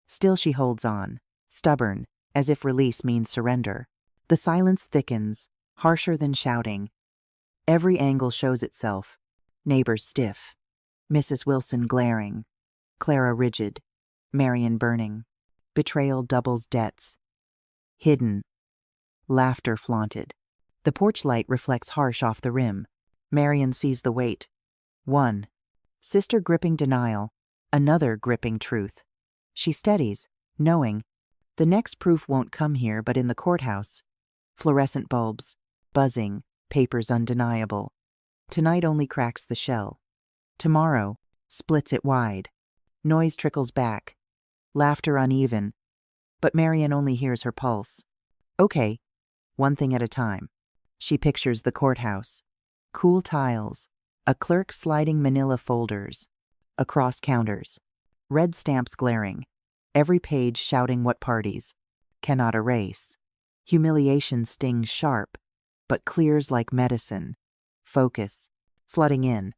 Still she holds on, stubborn, as if release means surrender. The silence thickens, harsher than shouting. Every angle shows itself. Neighbors stiff. Mrs. Wilson glaring. Clara rigid. Marion burning. Betrayal doubles debts. Hidden. Laughter flaunted. The porch light reflects harsh off the rim. Marion sees the weight. One. Sister gripping denial. Another gripping truth. She steadies, knowing. The next proof won't come here but in the courthouse. Fluorescent bulbs. Buzzing. Papers undeniable. Tonight only cracks the shell. Tomorrow splits it wide. Noise trickles back. Laughter uneven. But Marion only hears her pulse. Okay. One thing at a time. She pictures the courthouse. Cool tiles. A clerk sliding manila folders. Across counters. Red stamps glaring. Every page shouting what parties. Cannot erase. Humiliation stings sharp, but clears like medicine. Focus. Flooding in.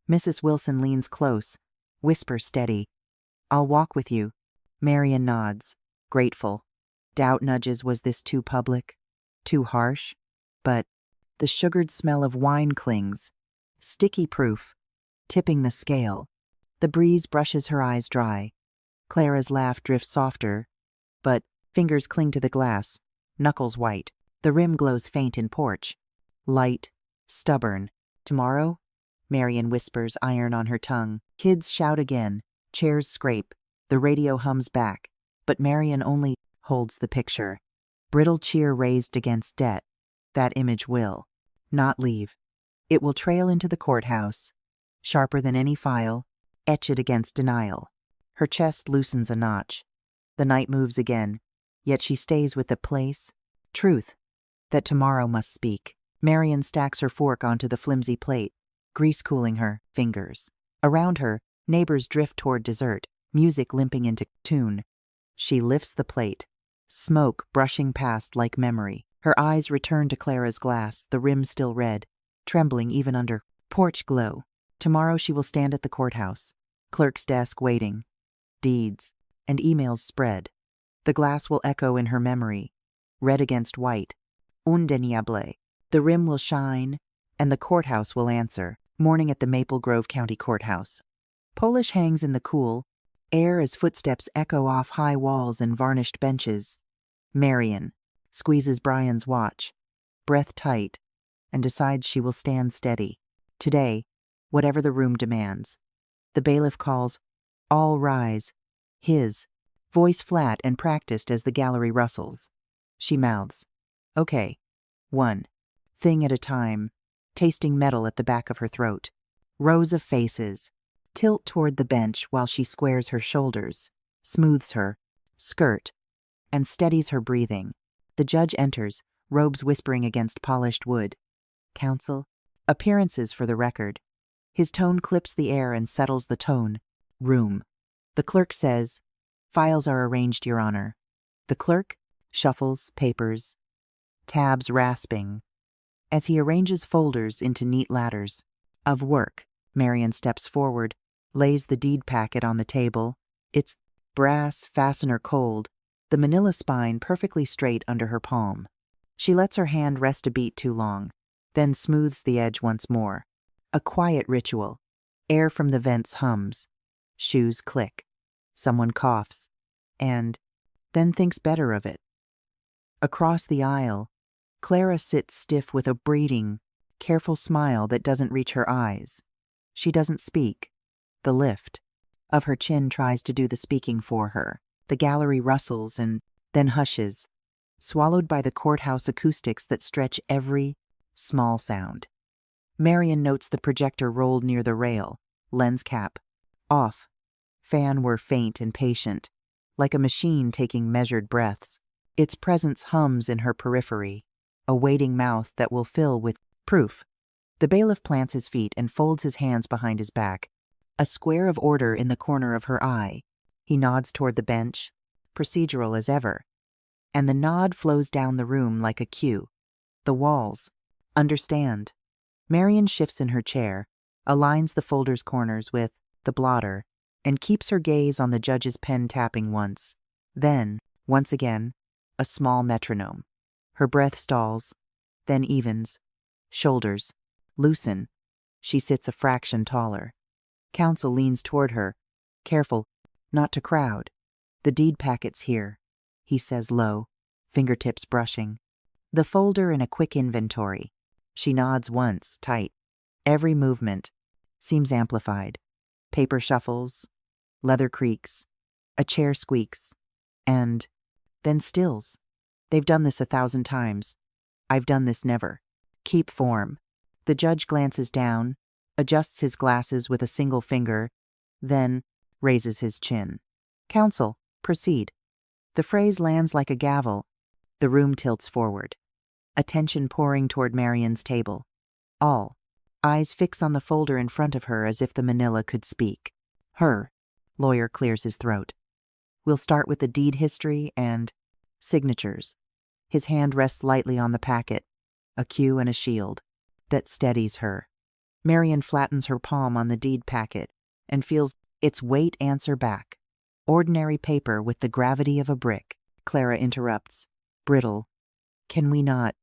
Mrs. Wilson leans close. Whisper steady. I'll walk with you. Marion nods. Grateful. Doubt nudges, was this too public? Too harsh? But the sugared smell of wine clings. Sticky proof. Tipping the scale. The breeze brushes her eyes dry. Clara's laugh drifts softer, but fingers cling to the glass, knuckles white. The rim glows faint in porch. Light, stubborn. Tomorrow? Marion whispers, iron on her tongue. Kids shout again. Chairs scrape. The radio hums back. But Marion only holds the picture. Brittle cheer raised against debt. That image will not leave. It will trail into the courthouse, sharper than any file, etched against denial. Her chest loosens a notch. The night moves again, yet she stays with the place. Truth, that tomorrow must speak. Marian stacks her fork onto the flimsy plate, grease cooling her fingers. Around her, neighbors drift toward dessert, music limping into tune. She lifts the plate, smoke brushing past like memory. Her eyes return to Clara's glass, the rim still red, trembling even under porch glow. Tomorrow she will stand at the courthouse, clerk's desk waiting. Deeds and emails spread. The glass will echo in her memory, red against white. Undeniable. The rim will shine, and the courthouse will answer. Morning at the Maple Grove County Courthouse. Polish hangs in the cool air as footsteps echo off high walls and varnished benches. Marian squeezes Brian's watch, breath tight, and decides she will stand steady. Today, whatever the room demands. The bailiff calls, "All rise." His voice flat and practiced as the gallery rustles. She mouths, "Okay, one thing at a time," tasting metal at the back of her throat. Rows of faces tilt toward the bench while she squares her shoulders, smooths her skirt, and steadies her breathing. The judge enters, robes whispering against polished wood. "Counsel, appearances for the record." His tone clips the air and settles the tone. Room. The clerk says, "Files are arranged, Your Honor." The clerk shuffles papers, tabs rasping. As he arranges folders into neat ladders of work, Marian steps forward, lays the deed packet on the table, its brass fastener cold, the manila spine perfectly straight under her palm. She lets her hand rest a beat too long, then smooths the edge once more. A quiet ritual. Air from the vents hums. Shoes click. Someone coughs. And then thinks better of it. Across the aisle, Clara sits stiff with a breathing, careful smile that doesn't reach her eyes. She doesn't speak. The lift of her chin tries to do the speaking for her. The gallery rustles and then hushes, swallowed by the courthouse acoustics that stretch every small sound. Marian notes the projector rolled near the rail, lens cap off. Fan were faint and patient, like a machine taking measured breaths. Its presence hums in her periphery, a waiting mouth that will fill with proof. The bailiff plants his feet and folds his hands behind his back, a square of order in the corner of her eye. He nods toward the bench, procedural as ever, and the nod flows down the room like a cue. The walls understand. Marian shifts in her chair, aligns the folder's corners with the blotter, and keeps her gaze on the judge's pen tapping once. Then, once again, a small metronome. Her breath stalls, then evens. Shoulders loosen. She sits a fraction taller. Counsel leans toward her, careful not to crowd. "The deed packet's here," he says low, fingertips brushing. The folder in a quick inventory. She nods once, tight. Every movement seems amplified. Paper shuffles, leather creaks, a chair squeaks, and then stills. They've done this 1,000 times. I've done this never. Keep form. The judge glances down, adjusts his glasses with a single finger, then raises his chin. "Counsel, proceed." The phrase lands like a gavel. The room tilts forward. Attention pouring toward Marian's table. All eyes fix on the folder in front of her as if the manila could speak. Her lawyer clears his throat. "We'll start with the deed history and signatures." His hand rests lightly on the packet, a cue and a shield that steadies her. Marian flattens her palm on the deed packet and feels its weight answer back. Ordinary paper with the gravity of a brick. Clara interrupts. Brittle. "Can we not?"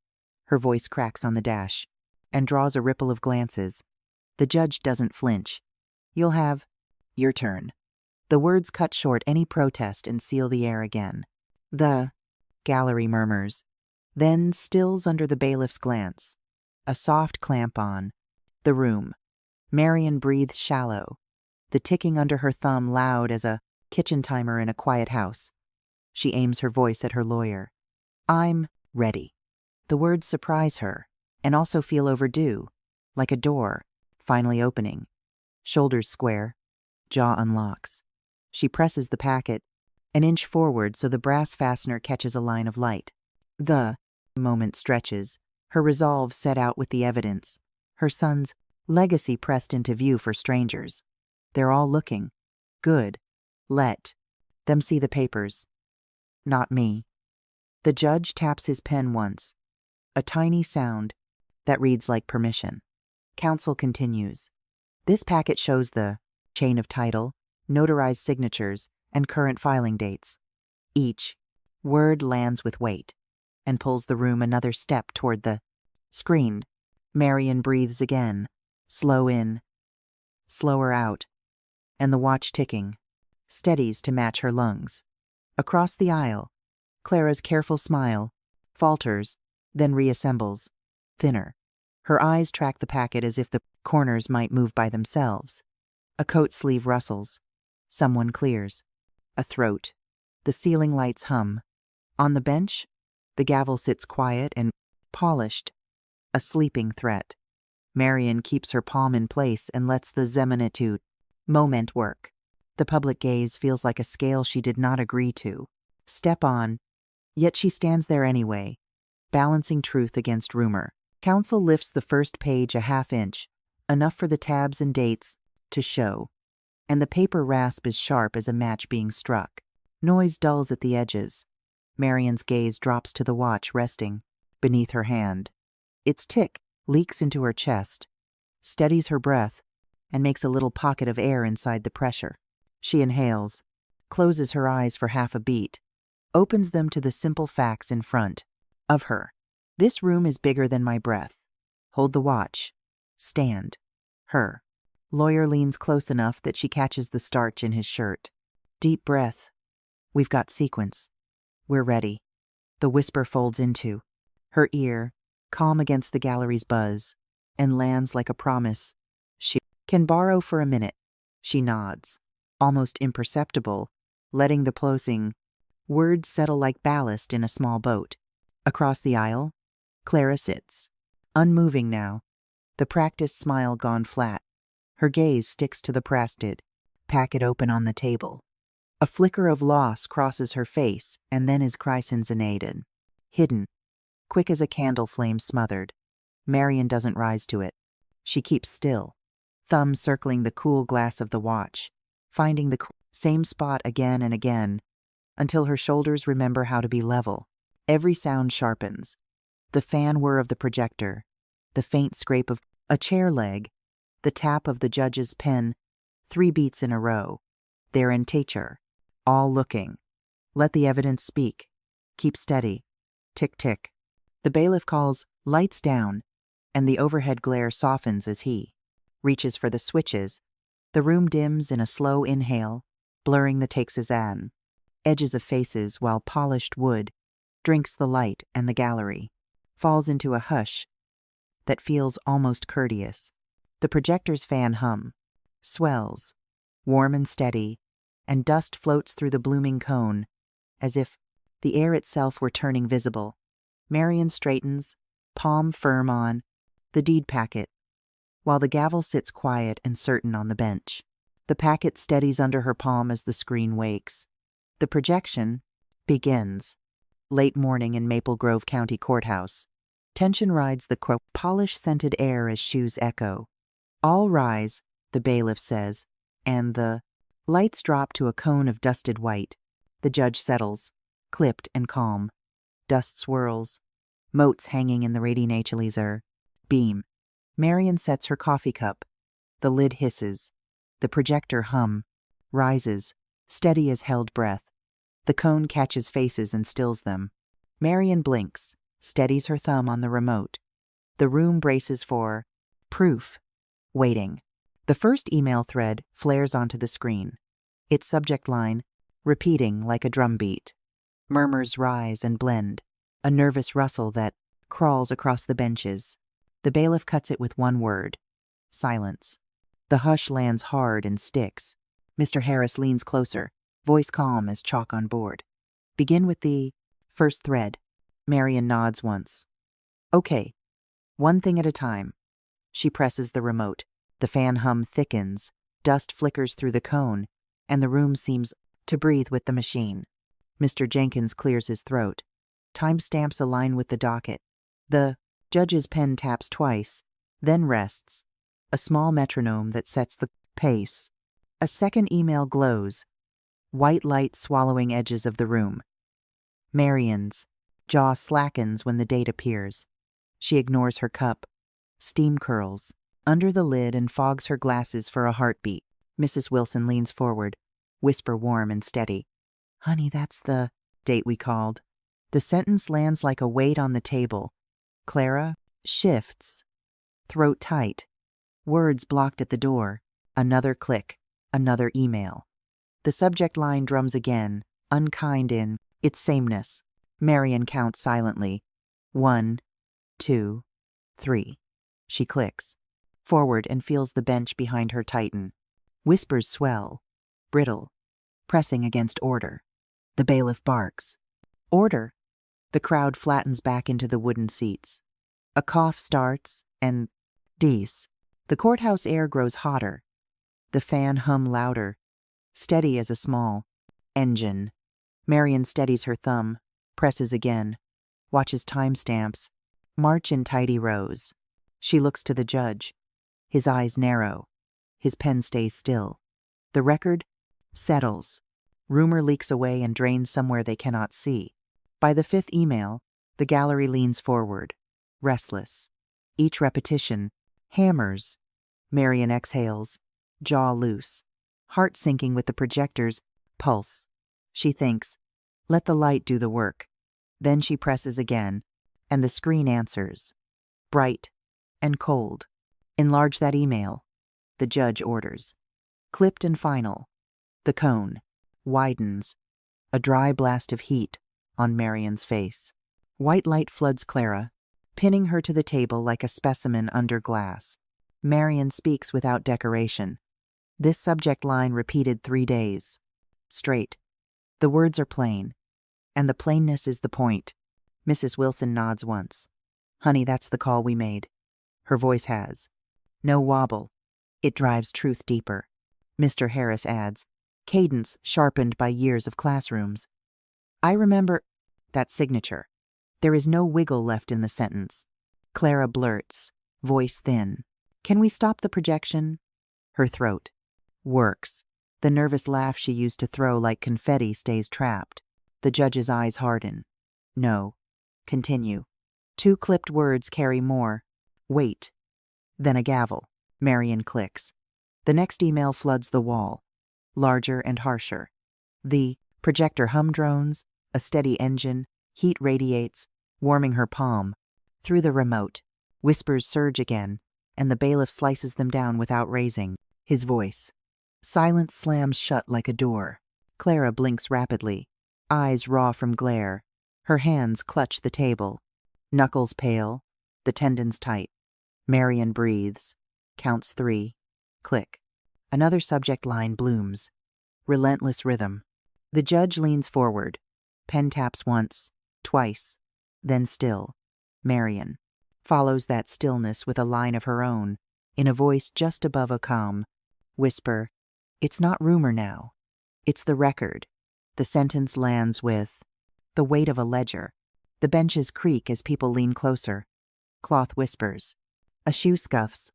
Her voice cracks on the dash and draws a ripple of glances. The judge doesn't flinch. "You'll have your turn." The words cut short any protest and seal the air again. The gallery murmurs, then stills under the bailiff's glance. A soft clamp on the room. Marian breathes shallow, the ticking under her thumb loud as a kitchen timer in a quiet house. She aims her voice at her lawyer. "I'm ready." The words surprise her and also feel overdue, like a door finally opening. Shoulders square, jaw unlocks. She presses the packet an inch forward so the brass fastener catches a line of light. The Moment stretches, her resolve set out with the evidence, her son's legacy pressed into view for strangers. They're all looking. Good. Let them see the papers. Not me. The judge taps his pen once. A tiny sound that reads like permission. Counsel continues. This packet shows the chain of title, notarized signatures, and current filing dates. Each word lands with weight and pulls the room another step toward the screen. Marion breathes again, slow in, slower out, and the watch ticking steadies to match her lungs. Across the aisle, Clara's careful smile falters, then reassembles, thinner. Her eyes track the packet as if the corners might move by themselves. A coat sleeve rustles. Someone clears. A throat. The ceiling lights hum. On the bench, the gavel sits quiet and polished, a sleeping threat. Marion keeps her palm in place and lets the zeminitude moment work. The public gaze feels like a scale she did not agree to step on, yet she stands there anyway, balancing truth against rumor. Counsel lifts the first page a half-inch, enough for the tabs and dates to show, and the paper rasp is sharp as a match being struck. Noise dulls at the edges. Marion's gaze drops to the watch resting beneath her hand. Its tick leaks into her chest, steadies her breath, and makes a little pocket of air inside the pressure. She inhales, closes her eyes for half a beat, opens them to the simple facts in front of her. This room is bigger than my breath. Hold the watch. Stand. Her. Lawyer leans close enough that she catches the starch in his shirt. Deep breath. We've got sequence. We're ready. The whisper folds into her ear, calm against the gallery's buzz, and lands like a promise. She can borrow for a minute. She nods, almost imperceptible, letting the closing words settle like ballast in a small boat. Across the aisle, Clara sits, unmoving now, the practiced smile gone flat. Her gaze sticks to the plastic packet open on the table. A flicker of loss crosses her face and then is chrysanthinated. Hidden, quick as a candle flame smothered. Marion doesn't rise to it. She keeps still, thumb circling the cool glass of the watch, finding the same spot again and again, until her shoulders remember how to be level. Every sound sharpens. The fan whir of the projector, the faint scrape of a chair leg, the tap of the judge's pen, 3 beats in a row. They're in teacher, all looking. Let the evidence speak. Keep steady. Tick, tick. The bailiff calls, lights down, and the overhead glare softens as he reaches for the switches. The room dims in a slow inhale, blurring the Texas-an edges of faces while polished wood drinks the light and the gallery falls into a hush that feels almost courteous. The projector's fan hum, swells, warm and steady, and dust floats through the blooming cone, as if the air itself were turning visible. Marion straightens, palm firm on the deed packet, while the gavel sits quiet and certain on the bench. The packet steadies under her palm as the screen wakes. The projection begins. Late morning in Maple Grove County Courthouse. Tension rides the polish-scented air as shoes echo. All rise, the bailiff says, and the lights drop to a cone of dusted white. The judge settles, clipped and calm. Dust swirls, motes hanging in the radiant beam. Marion sets her coffee cup. The lid hisses. The projector hum, rises, steady as held breath. The cone catches faces and stills them. Marion blinks, steadies her thumb on the remote. The room braces for proof. Waiting. The first email thread flares onto the screen. Its subject line, repeating like a drumbeat. Murmurs rise and blend, a nervous rustle that crawls across the benches. The bailiff cuts it with one word. Silence. The hush lands hard and sticks. Mr. Harris leans closer, voice calm as chalk on board. Begin with the first thread. Marion nods once. Okay. One thing at a time. She presses the remote. The fan hum thickens, dust flickers through the cone, and the room seems to breathe with the machine. Mr. Jenkins clears his throat. Timestamps align with the docket. The judge's pen taps twice, then rests. A small metronome that sets the pace. A second email glows, white light swallowing edges of the room. Marion's jaw slackens when the date appears. She ignores her cup. Steam curls under the lid and fogs her glasses for a heartbeat. Mrs. Wilson leans forward, whisper warm and steady. "Honey, that's the date we called." The sentence lands like a weight on the table. Clara shifts, throat tight, words blocked at the door. Another click, another email. The subject line drums again, unkind in its sameness. Marion counts silently. 1, 2, 3. She clicks forward and feels the bench behind her tighten. Whispers swell, brittle, pressing against order. The bailiff barks. "Order!" The crowd flattens back into the wooden seats. A cough starts, and dees. The courthouse air grows hotter. The fan hum louder, steady as a small engine. Marion steadies her thumb, presses again, watches timestamps, march in tidy rows. She looks to the judge. His eyes narrow. His pen stays still. The record settles. Rumor leaks away and drains somewhere they cannot see. By the 5th email, the gallery leans forward, restless. Each repetition hammers. Marion exhales, jaw loose, heart sinking with the projector's pulse. She thinks, let the light do the work. Then she presses again, and the screen answers. Bright and cold. Enlarge that email. The judge orders. Clipped and final. The cone widens. A dry blast of heat on Marion's face. White light floods Clara, pinning her to the table like a specimen under glass. Marion speaks without decoration. This subject line repeated 3 days. Straight. The words are plain, and the plainness is the point. Mrs. Wilson nods once. "Honey, that's the call we made." Her voice has no wobble. It drives truth deeper. Mr. Harris adds, cadence sharpened by years of classrooms. "I remember that signature." There is no wiggle left in the sentence. Clara blurts, voice thin. "Can we stop the projection?" Her throat works. The nervous laugh she used to throw like confetti stays trapped. The judge's eyes harden. "No. Continue." 2 clipped words carry more weight. Then a gavel. Marion clicks. The next email floods the wall, larger and harsher. The projector humdrones, a steady engine, heat radiates, warming her palm. Through the remote, whispers surge again, and the bailiff slices them down without raising his voice. Silence slams shut like a door. Clara blinks rapidly, eyes raw from glare. Her hands clutch the table. Knuckles pale, the tendons tight. Marion breathes, counts 3. Click. Another subject line blooms. Relentless rhythm. The judge leans forward. Pen taps once, twice, then still. Marion follows that stillness with a line of her own, in a voice just above a calm whisper. It's not rumor now. It's the record. The sentence lands with the weight of a ledger. The benches creak as people lean closer. Cloth whispers. A shoe scuffs,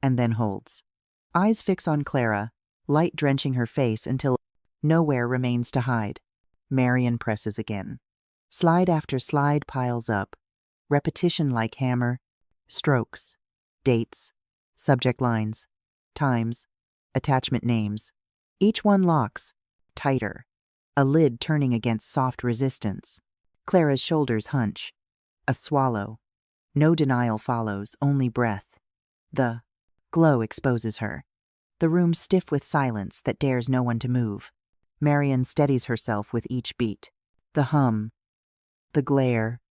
and then holds. Eyes fix on Clara, light drenching her face until nowhere remains to hide. Marion presses again. Slide after slide piles up. Repetition like hammer. Strokes. Dates. Subject lines. Times. Attachment names. Each one locks. Tighter. A lid turning against soft resistance. Clara's shoulders hunch. A swallow. No denial follows, only breath. The glow exposes her. The room stiff with silence that dares no one to move. Marion steadies herself with each beat. The hum, the glare,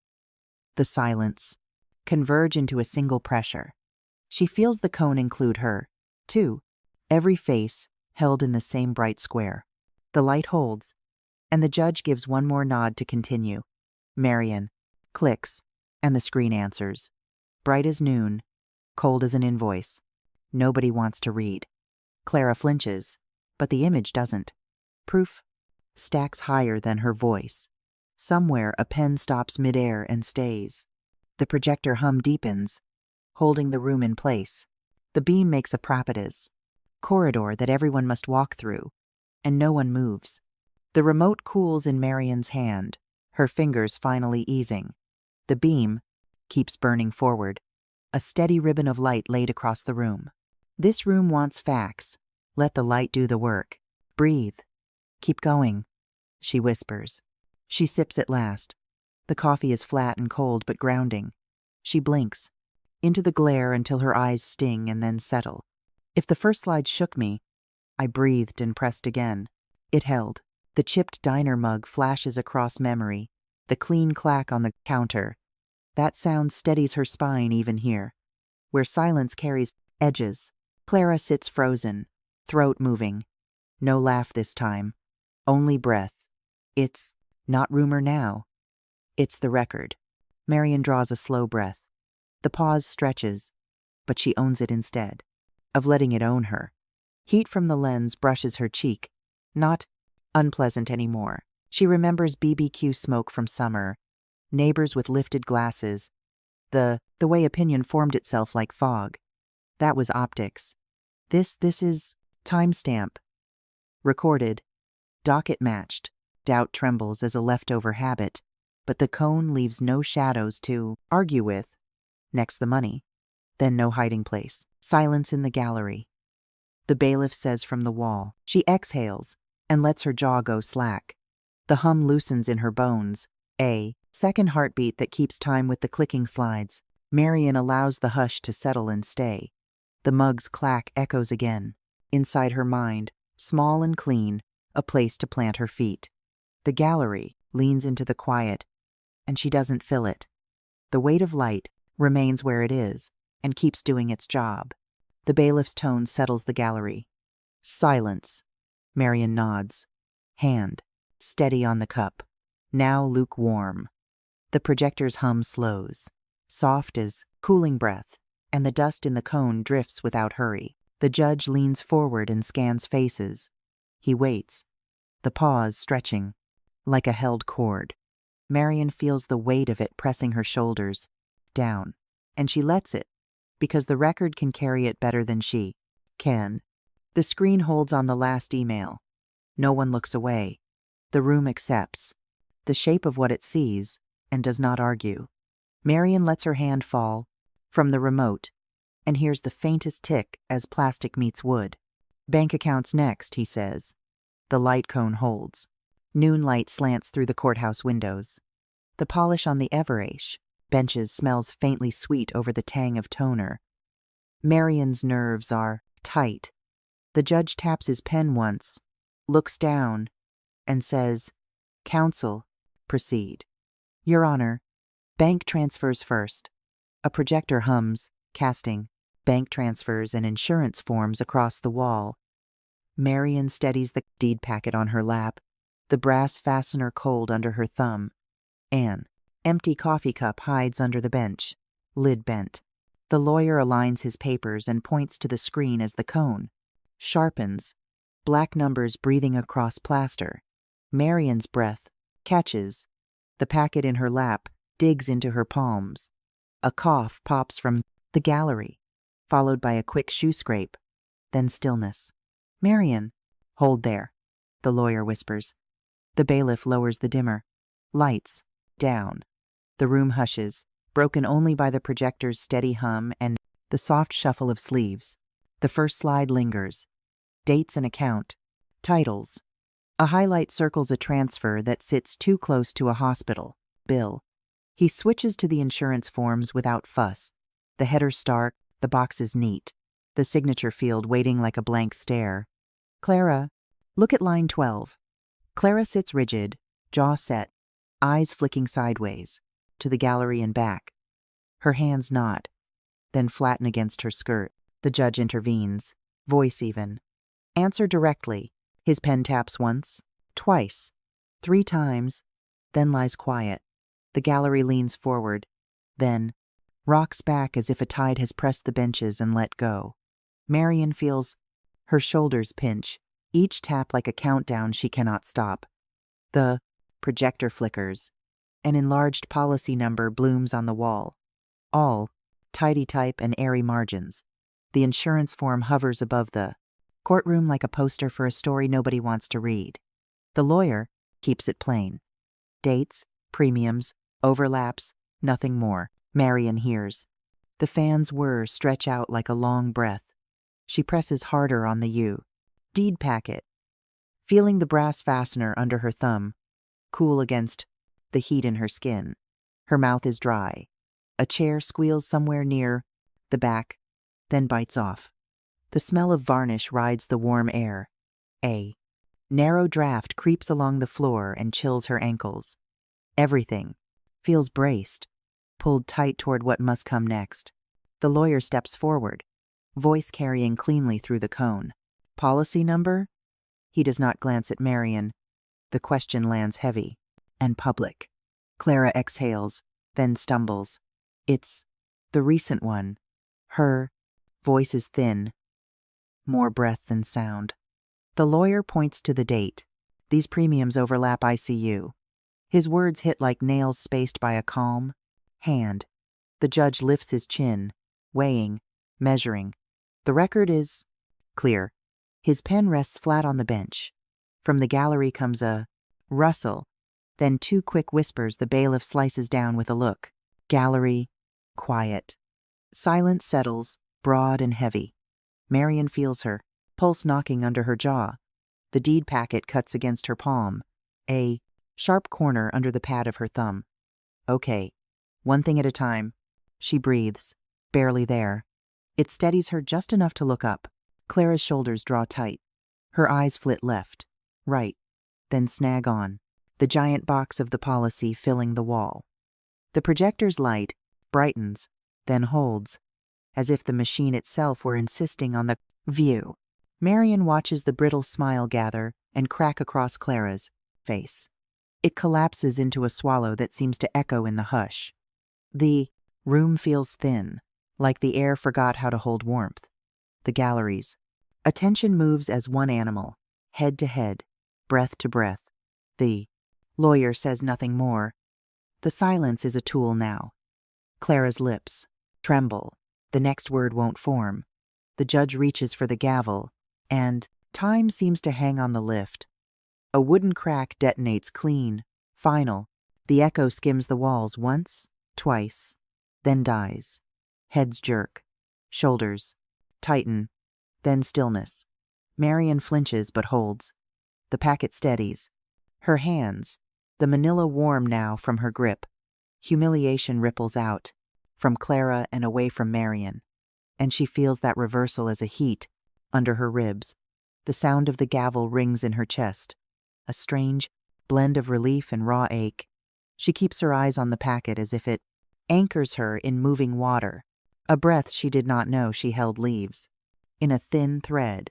the silence converge into a single pressure. She feels the cone include her, too, every face held in the same bright square. The light holds, and the judge gives one more nod to continue. Marion clicks, and the screen answers. Bright as noon, cold as an invoice. Nobody wants to read. Clara flinches, but the image doesn't. Proof stacks higher than her voice. Somewhere, a pen stops midair and stays. The projector hum deepens, holding the room in place. The beam makes a prophetess corridor that everyone must walk through, and no one moves. The remote cools in Marion's hand, her fingers finally easing. The beam keeps burning forward, a steady ribbon of light laid across the room. This room wants facts. Let the light do the work. Breathe. Keep going, she whispers. She sips at last. The coffee is flat and cold but grounding. She blinks into the glare until her eyes sting and then settle. If the first slide shook me, I breathed and pressed again. It held. The chipped diner mug flashes across memory, the clean clack on the counter. That sound steadies her spine even here, where silence carries edges. Clara sits frozen, throat moving. No laugh this time, only breath. It's not rumor now. It's the record. Marion draws a slow breath. The pause stretches, but she owns it instead of letting it own her. Heat from the lens brushes her cheek, not unpleasant anymore. She remembers BBQ smoke from summer, neighbors with lifted glasses, the way opinion formed itself like fog. That was optics. This is timestamp. Recorded. Docket matched. Doubt trembles as a leftover habit, but the cone leaves no shadows to argue with. Next the money. Then no hiding place. Silence in the gallery. The bailiff says from the wall. She exhales and lets her jaw go slack. The hum loosens in her bones, a second heartbeat that keeps time with the clicking slides. Marion allows the hush to settle and stay. The mug's clack echoes again. Inside her mind, small and clean, a place to plant her feet. The gallery leans into the quiet, and she doesn't fill it. The weight of light remains where it is and keeps doing its job. The bailiff's tone settles the gallery. Silence. Marion nods. Hand steady on the cup. Now lukewarm. The projector's hum slows, soft as cooling breath, and the dust in the cone drifts without hurry. The judge leans forward and scans faces. He waits, the pause stretching, like a held cord. Marion feels the weight of it pressing her shoulders down, and she lets it, because the record can carry it better than she can. The screen holds on the last email. No one looks away. The room accepts the shape of what it sees and does not argue. Marion lets her hand fall from the remote and hears the faintest tick as plastic meets wood. Bank accounts next, he says. The light cone holds. Noon light slants through the courthouse windows. The polish on the Everage benches smells faintly sweet over the tang of toner. Marion's nerves are tight. The judge taps his pen once, looks down, and says, "Counsel, proceed." "Your Honor, bank transfers first." A projector hums, casting bank transfers and insurance forms across the wall. Marion steadies the deed packet on her lap, the brass fastener cold under her thumb. An empty coffee cup hides under the bench, lid bent. The lawyer aligns his papers and points to the screen as the cone sharpens, black numbers breathing across plaster. Marion's breath catches. The packet in her lap digs into her palms. A cough pops from the gallery, followed by a quick shoe scrape, then stillness. "Marion, hold there," the lawyer whispers. The bailiff lowers the dimmer. Lights down. The room hushes, broken only by the projector's steady hum and the soft shuffle of sleeves. The first slide lingers. Dates and account. Titles. A highlight circles a transfer that sits too close to a hospital bill. He switches to the insurance forms without fuss. The header stark, the boxes neat. The signature field waiting like a blank stare. "Clara, look at line 12. Clara sits rigid, jaw set, eyes flicking sideways, to the gallery and back. Her hands knot, then flatten against her skirt. The judge intervenes, voice even. "Answer directly." His pen taps once, twice, 3 times, then lies quiet. The gallery leans forward, then rocks back as if a tide has pressed the benches and let go. Marion feels her shoulders pinch, each tap like a countdown she cannot stop. The projector flickers. An enlarged policy number blooms on the wall. All, tidy type and airy margins. The insurance form hovers above the courtroom like a poster for a story nobody wants to read. The lawyer keeps it plain. Dates, premiums, overlaps, nothing more. Marion hears. The fan's whir stretch out like a long breath. She presses harder on the U. Deed packet. Feeling the brass fastener under her thumb, cool against the heat in her skin. Her mouth is dry. A chair squeals somewhere near the back, then bites off. The smell of varnish rides the warm air. A narrow draft creeps along the floor and chills her ankles. Everything feels braced, pulled tight toward what must come next. The lawyer steps forward, voice carrying cleanly through the cone. Policy number? He does not glance at Marion. The question lands heavy and public. Clara exhales, then stumbles. It's the recent one. Her voice is thin, more breath than sound. The lawyer points to the date. These premiums overlap ICU. His words hit like nails spaced by a calm hand. The judge lifts his chin, weighing, measuring. The record is clear. His pen rests flat on the bench. From the gallery comes a rustle, then two quick whispers the bailiff slices down with a look. Gallery, quiet. Silence settles, broad and heavy. Marion feels her, pulse knocking under her jaw. The deed packet cuts against her palm, a sharp corner under the pad of her thumb. Okay, one thing at a time. She breathes, barely there. It steadies her just enough to look up. Clara's shoulders draw tight. Her eyes flit left, right, then snag on, the giant box of the policy filling the wall. The projector's light brightens, then holds, as if the machine itself were insisting on the view. Marion watches the brittle smile gather and crack across Clara's face. It collapses into a swallow that seems to echo in the hush. The room feels thin, like the air forgot how to hold warmth. The galleries. Attention moves as one animal, head to head, breath to breath. The lawyer says nothing more. The silence is a tool now. Clara's lips tremble. The next word won't form. The judge reaches for the gavel, and time seems to hang on the lift. A wooden crack detonates clean, final. The echo skims the walls once, twice, then dies. Heads jerk, shoulders tighten, then stillness. Marion flinches but holds. The packet steadies. Her hands, the manila warm now from her grip. Humiliation ripples out, from Clara and away from Marion, and she feels that reversal as a heat under her ribs. The sound of the gavel rings in her chest, a strange blend of relief and raw ache. She keeps her eyes on the packet as if it anchors her in moving water. A breath she did not know she held leaves, in a thin thread.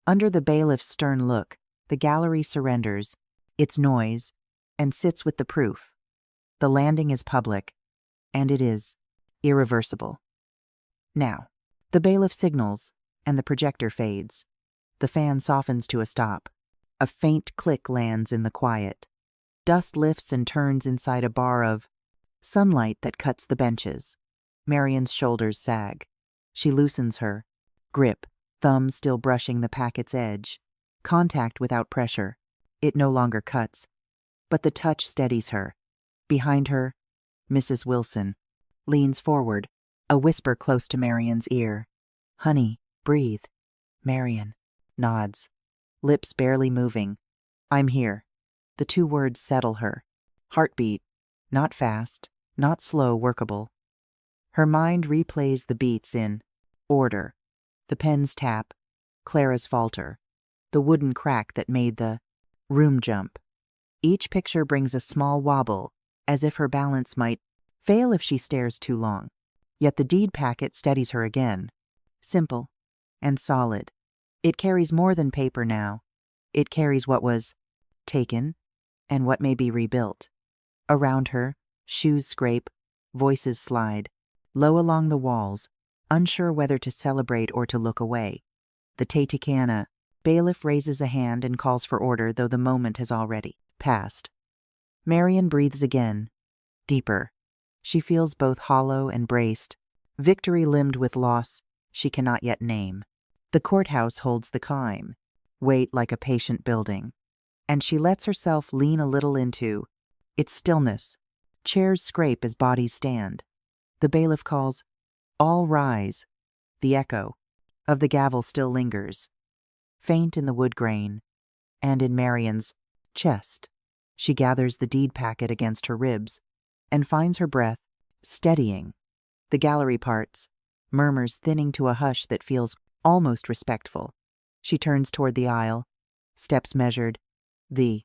Under the bailiff's stern look, the gallery surrenders its noise and sits with the proof. The landing is public, and it is irreversible. Now, the bailiff signals, and the projector fades. The fan softens to a stop. A faint click lands in the quiet. Dust lifts and turns inside a bar of sunlight that cuts the benches. Marion's shoulders sag. She loosens her grip, thumb still brushing the packet's edge. Contact without pressure. It no longer cuts, but the touch steadies her. Behind her, Mrs. Wilson leans forward, a whisper close to Marion's ear. "Honey, breathe." Marion nods, lips barely moving. "I'm here." The two words settle her. Heartbeat, not fast, not slow, workable. Her mind replays the beats in order. The pen's tap, Clara's falter, the wooden crack that made the room jump. Each picture brings a small wobble, as if her balance might fail if she stares too long. Yet the deed packet steadies her again. Simple and solid. It carries more than paper now. It carries what was taken and what may be rebuilt. Around her, shoes scrape, voices slide, low along the walls, unsure whether to celebrate or to look away. The Tatiana bailiff raises a hand and calls for order, though the moment has already passed. Marian breathes again, deeper. She feels both hollow and braced, victory limned with loss she cannot yet name. The courthouse holds the calm, weight like a patient building, and she lets herself lean a little into its stillness. Chairs scrape as bodies stand. The bailiff calls, "All rise." The echo of the gavel still lingers, faint in the wood grain, and in Marian's chest. She gathers the deed packet against her ribs and finds her breath steadying. The gallery parts, murmurs thinning to a hush that feels almost respectful. She turns toward the aisle, steps measured, the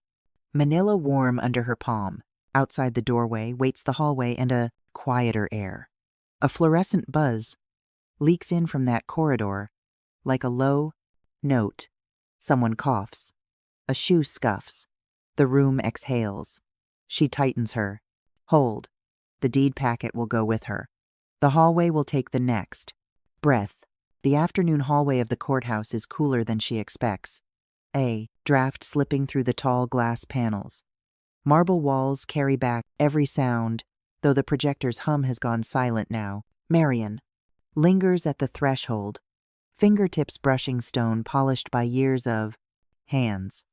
manila warm under her palm. Outside the doorway waits the hallway and a quieter air. A fluorescent buzz leaks in from that corridor like a low note. Someone coughs. A shoe scuffs. The room exhales. She tightens her. Hold. The deed packet will go with her. The hallway will take the next breath. The afternoon hallway of the courthouse is cooler than she expects. A draft slipping through the tall glass panels. Marble walls carry back every sound, though the projector's hum has gone silent now. Marian lingers at the threshold, fingertips brushing stone polished by years of hands.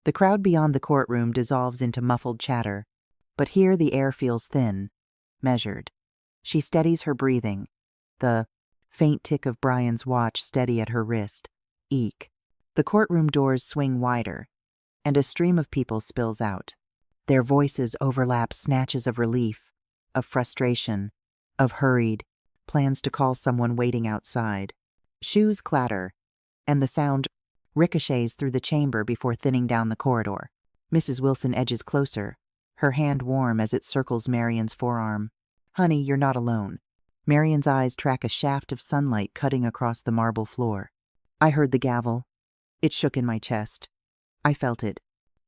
The crowd beyond the courtroom dissolves into muffled chatter, but here the air feels thin, measured. She steadies her breathing, the faint tick of Brian's watch steady at her wrist. Eek. The courtroom doors swing wider, and a stream of people spills out. Their voices overlap snatches of relief, of frustration, of hurried plans to call someone waiting outside. Shoes clatter, and the sound ricochets through the chamber before thinning down the corridor. Mrs. Wilson edges closer, her hand warm as it circles Marian's forearm. "Honey, you're not alone." Marian's eyes track a shaft of sunlight cutting across the marble floor. "I heard the gavel. It shook in my chest. I felt it."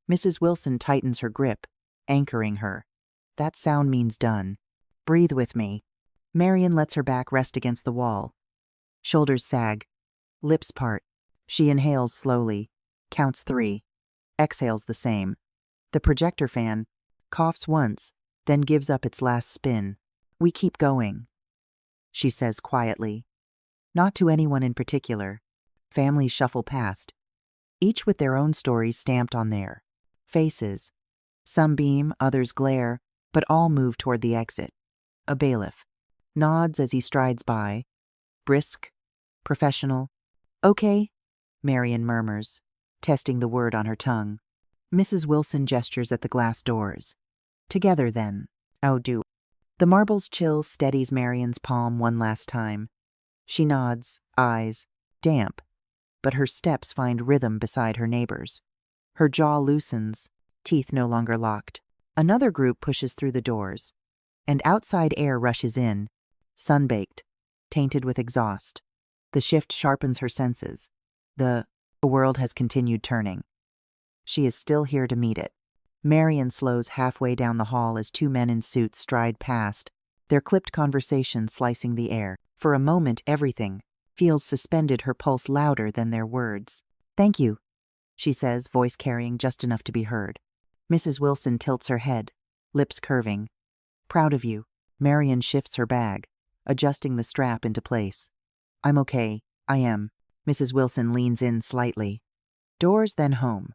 Mrs. Wilson tightens her grip, anchoring her. "That sound means done. Breathe with me." Marian lets her back rest against the wall. Shoulders sag. Lips part. She inhales slowly, counts 3, exhales the same. The projector fan coughs once, then gives up its last spin. "We keep going," she says quietly. Not to anyone in particular. Families shuffle past, each with their own stories stamped on their faces. Some beam, others glare, but all move toward the exit. A bailiff nods as he strides by, brisk, professional. "Okay," Marian murmurs, testing the word on her tongue. Mrs. Wilson gestures at the glass doors. "Together, then. I'll do." The marble's chill steadies Marian's palm one last time. She nods, eyes damp, but her steps find rhythm beside her neighbors. Her jaw loosens, teeth no longer locked. Another group pushes through the doors, and outside air rushes in, sun-baked, tainted with exhaust. The shift sharpens her senses. The world has continued turning. She is still here to meet it. Marian slows halfway down the hall as 2 men in suits stride past, their clipped conversation slicing the air. For a moment, everything feels suspended, her pulse louder than their words. "Thank you," she says, voice carrying just enough to be heard. Mrs. Wilson tilts her head, lips curving. "Proud of you." Marian shifts her bag, adjusting the strap into place. "I'm okay. I am." Mrs. Wilson leans in slightly. "Doors, then home."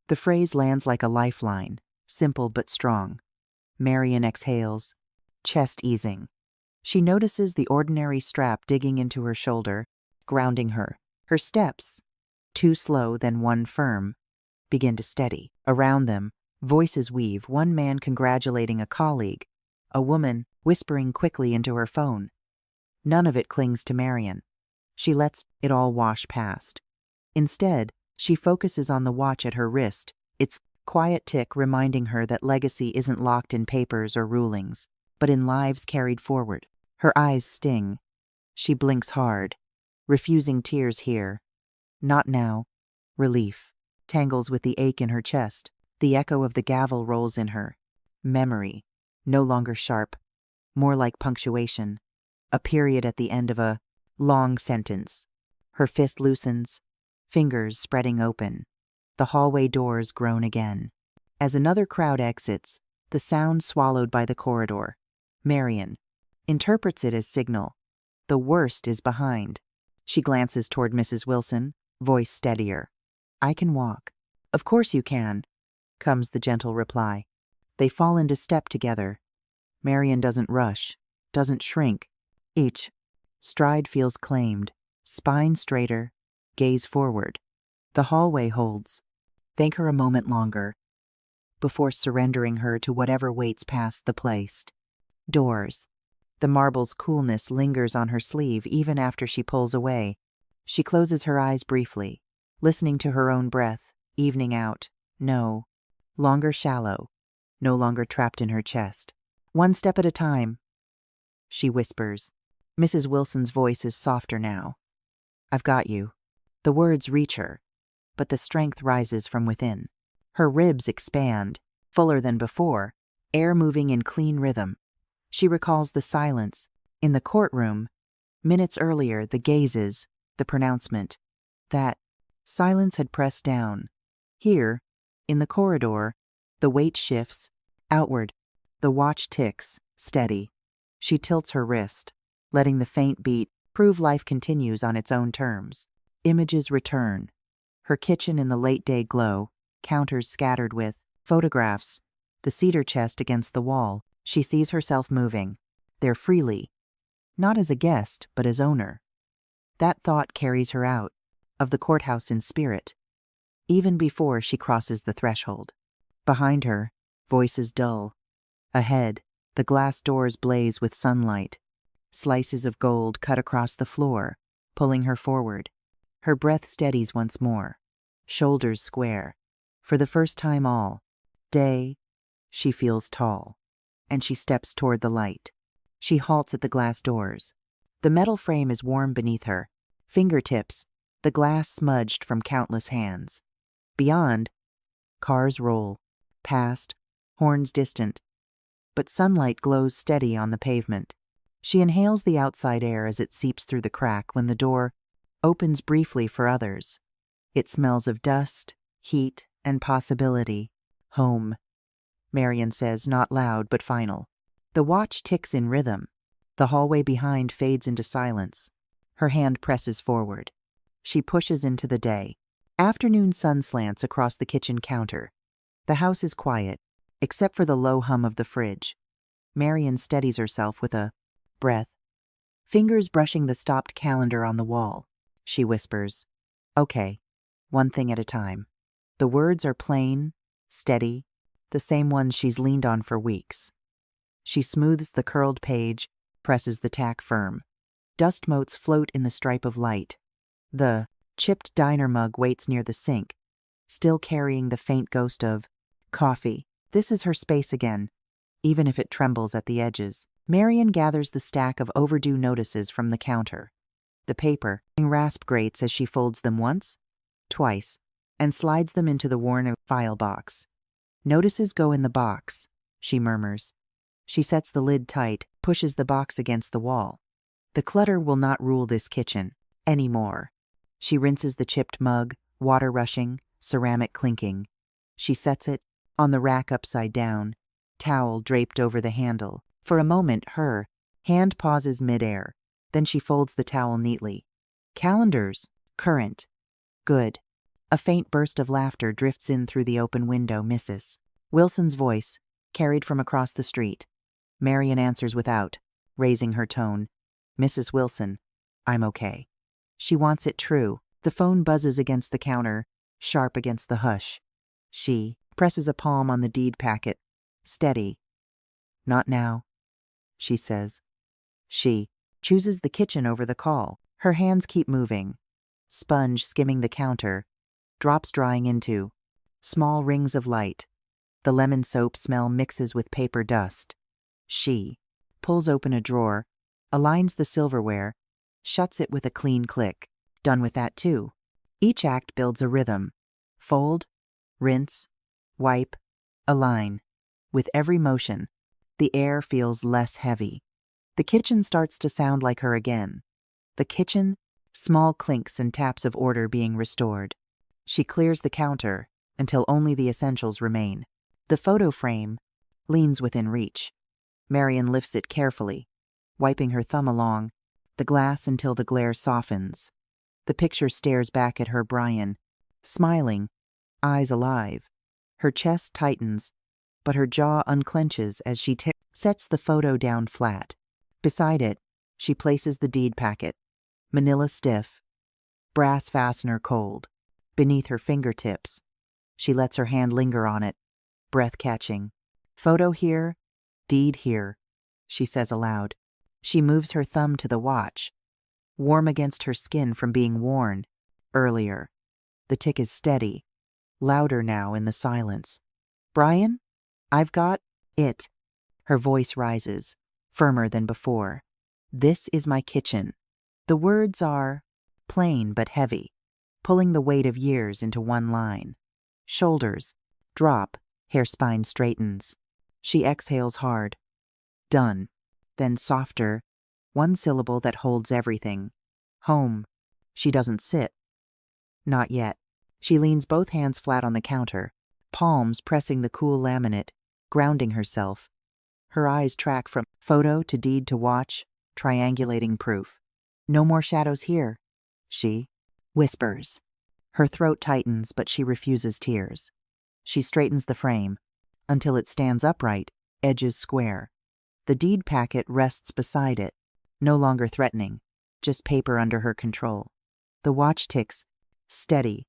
The phrase lands like a lifeline, simple but strong. Marian exhales, chest easing. She notices the ordinary strap digging into her shoulder, grounding her. Her steps, 2 slow, then 1 firm, begin to steady. Around them, voices weave, one man congratulating a colleague, a woman whispering quickly into her phone. None of it clings to Marian. She lets it all wash past. Instead, she focuses on the watch at her wrist, its quiet tick reminding her that legacy isn't locked in papers or rulings, but in lives carried forward. Her eyes sting. She blinks hard, refusing tears here. Not now. Relief tangles with the ache in her chest. The echo of the gavel rolls in her. Memory, no longer sharp, more like punctuation, a period at the end of a long sentence. Her fist loosens, fingers spreading open. The hallway doors groan again. As another crowd exits, the sound swallowed by the corridor. Marian interprets it as signal. The worst is behind. She glances toward Mrs. Wilson, voice steadier. I can walk. Of course you can, comes the gentle reply. They fall into step together. Marian doesn't rush, doesn't shrink. Each stride feels claimed, spine straighter, gaze forward. The hallway holds. Thank her a moment longer, before surrendering her to whatever waits past the placed doors. The marble's coolness lingers on her sleeve even after she pulls away. She closes her eyes briefly, listening to her own breath, evening out. No longer shallow, no longer trapped in her chest. One step at a time, she whispers. Mrs. Wilson's voice is softer now. I've got you. The words reach her, but the strength rises from within. Her ribs expand, fuller than before, air moving in clean rhythm. She recalls the silence in the courtroom. Minutes earlier, the gazes, the pronouncement. That silence had pressed down. Here, in the corridor, the weight shifts, outward. The watch ticks, steady. She tilts her wrist, letting the faint beat prove life continues on its own terms. Images return. Her kitchen in the late-day glow, counters scattered with photographs, the cedar chest against the wall. She sees herself moving, there freely, not as a guest, but as owner. That thought carries her out of the courthouse in spirit, even before she crosses the threshold. Behind her, voices dull. Ahead, the glass doors blaze with sunlight. Slices of gold cut across the floor, pulling her forward. Her breath steadies once more, shoulders square. For the first time all day, she feels tall, and she steps toward the light. She halts at the glass doors. The metal frame is warm beneath her, fingertips, the glass smudged from countless hands. Beyond, cars roll, past, horns distant, but sunlight glows steady on the pavement. She inhales the outside air as it seeps through the crack when the door opens briefly for others. It smells of dust, heat, and possibility. Home, Marian says, not loud but final. The watch ticks in rhythm. The hallway behind fades into silence. Her hand presses forward. She pushes into the day. Afternoon sun slants across the kitchen counter. The house is quiet, except for the low hum of the fridge. Marian steadies herself with a breath. Fingers brushing the stopped calendar on the wall. She whispers, Okay, one thing at a time. The words are plain, steady, the same ones she's leaned on for weeks. She smooths the curled page, presses the tack firm. Dust motes float in the stripe of light. The chipped diner mug waits near the sink, still carrying the faint ghost of coffee. This is her space again, even if it trembles at the edges. Marian gathers the stack of overdue notices from the counter. The paper rasp grates as she folds them once, twice, and slides them into the worn file box. Notices go in the box, she murmurs. She sets the lid tight, pushes the box against the wall. The clutter will not rule this kitchen anymore. She rinses the chipped mug, water rushing, ceramic clinking. She sets it on the rack upside down, towel draped over the handle. For a moment, her hand pauses midair. Then she folds the towel neatly. Calendars, current, good. A faint burst of laughter drifts in through the open window. Mrs. Wilson's voice, carried from across the street. Marian answers without, raising her tone. Mrs. Wilson, I'm okay. She wants it true. The phone buzzes against the counter, sharp against the hush. She presses a palm on the deed packet. Steady. Not now, she says. She chooses the kitchen over the call. Her hands keep moving. Sponge skimming the counter, drops drying into small rings of light. The lemon soap smell mixes with paper dust. She pulls open a drawer, aligns the silverware, shuts it with a clean click. Done with that too. Each act builds a rhythm. Fold, rinse, wipe, align. With every motion, the air feels less heavy. The kitchen starts to sound like her again. The kitchen, small clinks and taps of order being restored. She clears the counter until only the essentials remain. The photo frame leans within reach. Marian lifts it carefully, wiping her thumb along the glass until the glare softens. The picture stares back at her, Brian, smiling, eyes alive. Her chest tightens, but her jaw unclenches as she sets the photo down flat. Beside it, she places the deed packet, manila stiff, brass fastener cold, beneath her fingertips. She lets her hand linger on it, breath catching. Photo here, deed here, she says aloud. She moves her thumb to the watch, warm against her skin from being worn earlier. The tick is steady, louder now in the silence. Brian, I've got it. Her voice rises, firmer than before. This is my kitchen. The words are plain but heavy, pulling the weight of years into one line. Shoulders drop, hair spine straightens. She exhales hard. Done. Then softer, one syllable that holds everything. Home. She doesn't sit. Not yet. She leans both hands flat on the counter, palms pressing the cool laminate, grounding herself. Her eyes track from photo to deed to watch, triangulating proof. No more shadows here, she whispers. Her throat tightens, but she refuses tears. She straightens the frame until it stands upright, edges square. The deed packet rests beside it, no longer threatening, just paper under her control. The watch ticks, steady,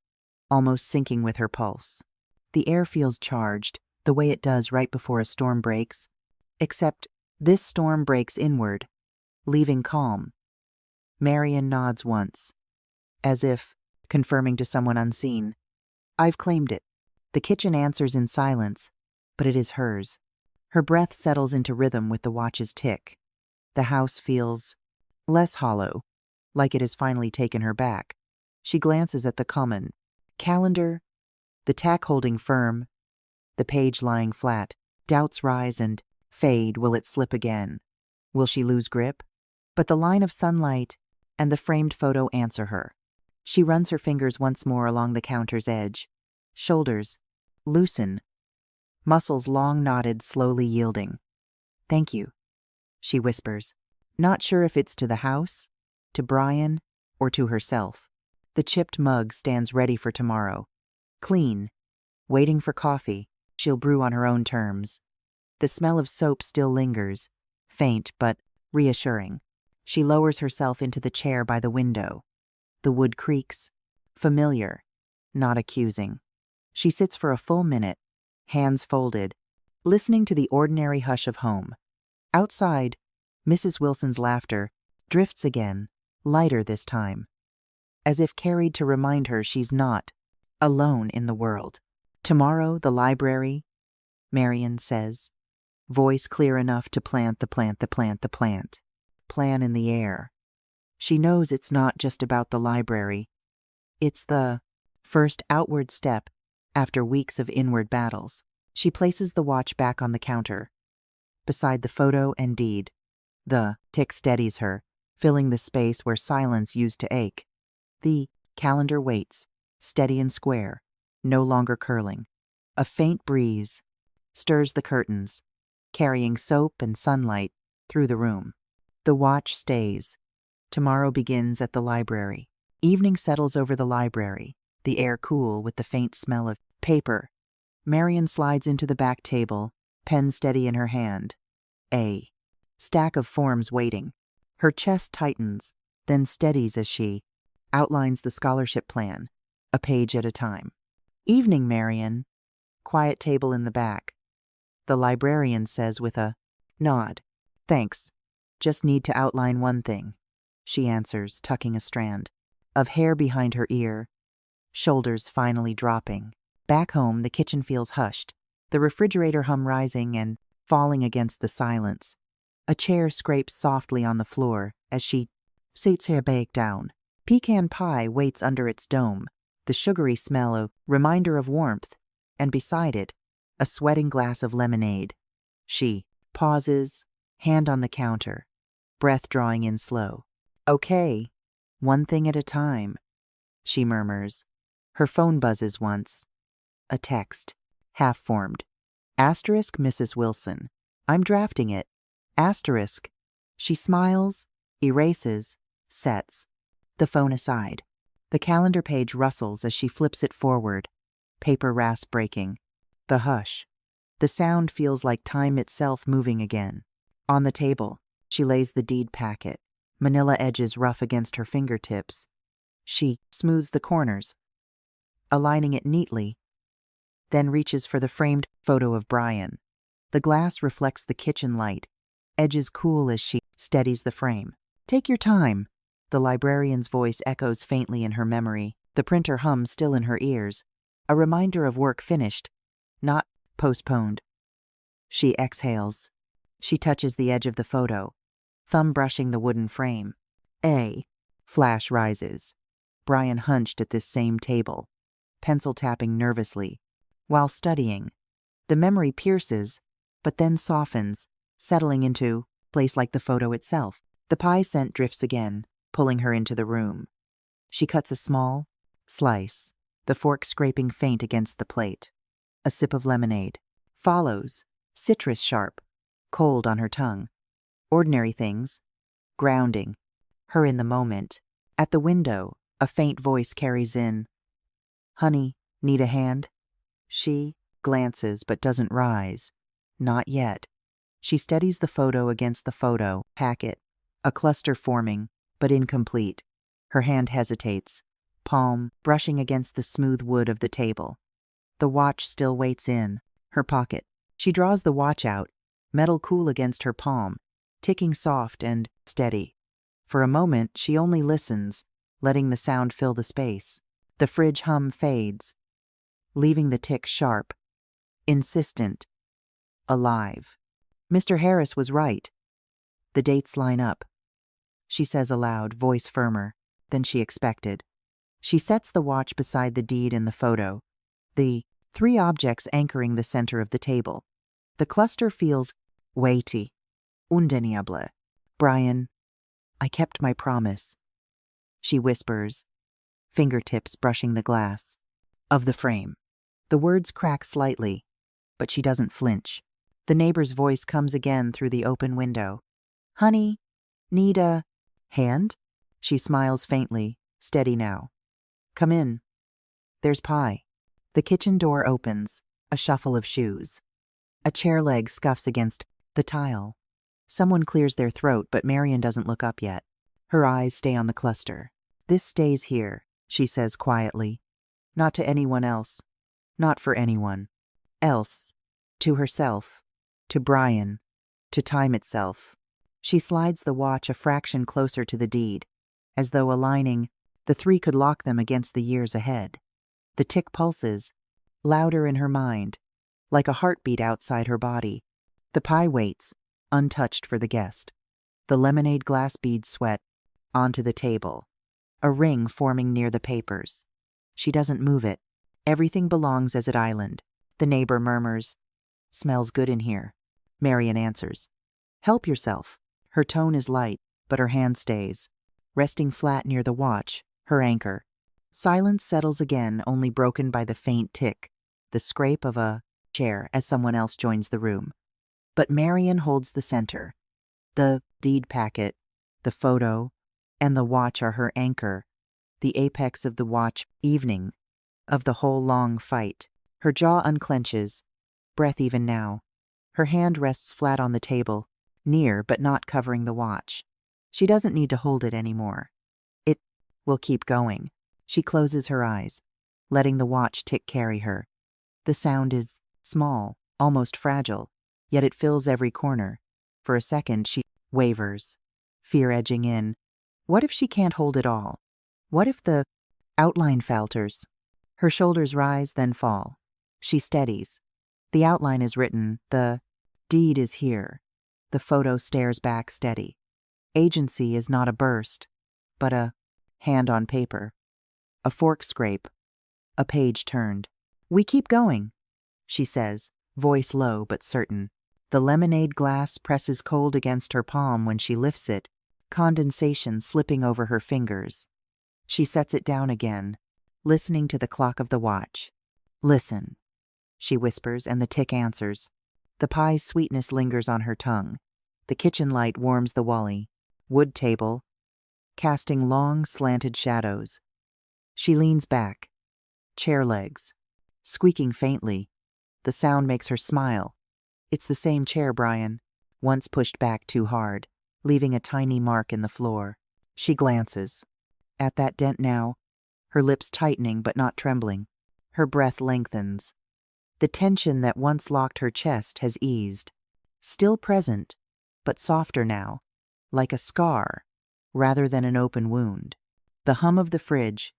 almost syncing with her pulse. The air feels charged, the way it does right before a storm breaks, except this storm breaks inward, leaving calm. Marian nods once, as if confirming to someone unseen. I've claimed it. The kitchen answers in silence, but it is hers. Her breath settles into rhythm with the watch's tick. The house feels less hollow, like it has finally taken her back. She glances at the common calendar, the tack holding firm, the page lying flat. Doubts rise and fade. Will it slip again? Will she lose grip? But the line of sunlight and the framed photo answer her. She runs her fingers once more along the counter's edge. Shoulders loosen, muscles long knotted, slowly yielding. Thank you, she whispers, not sure if it's to the house, to Brian, or to herself. The chipped mug stands ready for tomorrow. Clean, waiting for coffee. She'll brew on her own terms. The smell of soap still lingers, faint but reassuring. She lowers herself into the chair by the window. The wood creaks, familiar, not accusing. She sits for a full minute, hands folded, listening to the ordinary hush of home. Outside, Mrs. Wilson's laughter drifts again, lighter this time, as if carried to remind her she's not alone in the world. Tomorrow, the library, Marian says, voice clear enough to plant the plant. Plan in the air. She knows it's not just about the library. It's the first outward step after weeks of inward battles. She places the watch back on the counter, beside the photo and deed. The tick steadies her, filling the space where silence used to ache. The calendar waits, steady and square, no longer curling. A faint breeze stirs the curtains, carrying soap and sunlight through the room. The watch stays. Tomorrow begins at the library. Evening settles over the library, the air cool with the faint smell of paper. Marian slides into the back table, pen steady in her hand. A stack of forms waiting. Her chest tightens, then steadies as she outlines the scholarship plan, a page at a time. Evening, Marian. Quiet table in the back. The librarian says with a nod. Thanks. Just need to outline one thing, she answers, tucking a strand of hair behind her ear, shoulders finally dropping. Back home, the kitchen feels hushed, the refrigerator hum rising and falling against the silence. A chair scrapes softly on the floor as she sits her back down. Pecan pie waits under its dome, the sugary smell a reminder of warmth, and beside it, a sweating glass of lemonade. She pauses, hand on the counter, breath drawing in slow. Okay, one thing at a time, she murmurs. Her phone buzzes once. A text, half-formed. Asterisk Mrs. Wilson. I'm drafting it. Asterisk. She smiles, erases, sets. The phone aside. The calendar page rustles as she flips it forward. Paper rasp breaking. The hush. The sound feels like time itself moving again. On the table, she lays the deed packet. Manila edges rough against her fingertips. She smooths the corners, aligning it neatly, then reaches for the framed photo of Brian. The glass reflects the kitchen light, edges cool as she steadies the frame. Take your time. The librarian's voice echoes faintly in her memory. The printer hums still in her ears. A reminder of work finished, not postponed. She exhales. She touches the edge of the photo, thumb brushing the wooden frame. Flash rises. Brian hunched at this same table, pencil tapping nervously, while studying. The memory pierces, but then softens, settling into place like the photo itself. The pie scent drifts again, pulling her into the room. She cuts a small slice, the fork scraping faint against the plate. A sip of lemonade follows, citrus sharp, cold on her tongue. Ordinary things, grounding, her in the moment. At the window, a faint voice carries in, "Honey, need a hand?" She glances but doesn't rise. Not yet. She steadies the photo against the photo packet, a cluster forming, but incomplete. Her hand hesitates, palm brushing against the smooth wood of the table. The watch still waits in her pocket. She draws the watch out, metal cool against her palm, ticking soft and steady. For a moment, she only listens, letting the sound fill the space. The fridge hum fades, leaving the tick sharp, insistent, alive. Mr. Harris was right. The dates line up. She says aloud, voice firmer than she expected. She sets the watch beside the deed in the photo, the three objects anchoring the center of the table. The cluster feels weighty, undeniable. Brian, I kept my promise, she whispers, fingertips brushing the glass of the frame. The words crack slightly, but she doesn't flinch. The neighbor's voice comes again through the open window. "Honey, need a hand?" She smiles faintly, steady now. "Come in. There's pie." The kitchen door opens, a shuffle of shoes. A chair leg scuffs against the tile. Someone clears their throat, but Marian doesn't look up yet. Her eyes stay on the cluster. "This stays here," she says quietly. "Not to anyone else. Not for anyone else. To herself. To Brian. To time itself." She slides the watch a fraction closer to the deed, as though aligning, the three could lock them against the years ahead. The tick pulses, louder in her mind, like a heartbeat outside her body. The pie waits, untouched for the guest. The lemonade glass beads sweat onto the table, a ring forming near the papers. She doesn't move it. Everything belongs as at island. The neighbor murmurs, "Smells good in here." Marian answers, "Help yourself." Her tone is light, but her hand stays, resting flat near the watch, her anchor. Silence settles again, only broken by the faint tick, the scrape of a chair as someone else joins the room. But Marian holds the center. The deed packet, the photo, and the watch are her anchor, the apex of the watch evening, of the whole long fight. Her jaw unclenches, breath even now. Her hand rests flat on the table, near but not covering the watch. She doesn't need to hold it anymore. It will keep going. She closes her eyes, letting the watch tick carry her. The sound is small, almost fragile, yet it fills every corner. For a second, she wavers, fear edging in. What if she can't hold it all? What if the outline falters? Her shoulders rise, then fall. She steadies. The outline is written. The deed is here. The photo stares back steady. Agency is not a burst, but a hand on paper. A fork scrape. A page turned. "We keep going," she says, voice low but certain. The lemonade glass presses cold against her palm when she lifts it, condensation slipping over her fingers. She sets it down again, listening to the clock of the watch. "Listen," she whispers, and the tick answers. The pie's sweetness lingers on her tongue. The kitchen light warms the Wally. Wood table, casting long, slanted shadows. She leans back. Chair legs, squeaking faintly. The sound makes her smile. It's the same chair, Brian, once pushed back too hard, leaving a tiny mark in the floor. She glances. At that dent now, her lips tightening but not trembling. Her breath lengthens. The tension that once locked her chest has eased. Still present, but softer now, like a scar rather than an open wound. The hum of the fridge,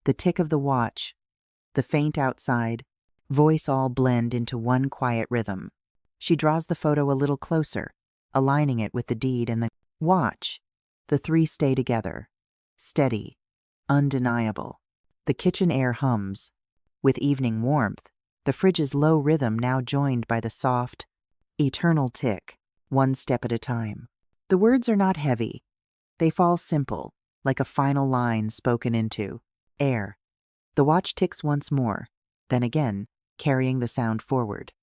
the tick of the watch, the faint outside, voice all blend into one quiet rhythm. She draws the photo a little closer, aligning it with the deed and the watch. The three stay together, steady, undeniable. The kitchen air hums. With evening warmth, the fridge's low rhythm now joined by the soft, eternal tick, one step at a time. The words are not heavy. They fall simple, like a final line spoken into air. The watch ticks once more, then again, carrying the sound forward.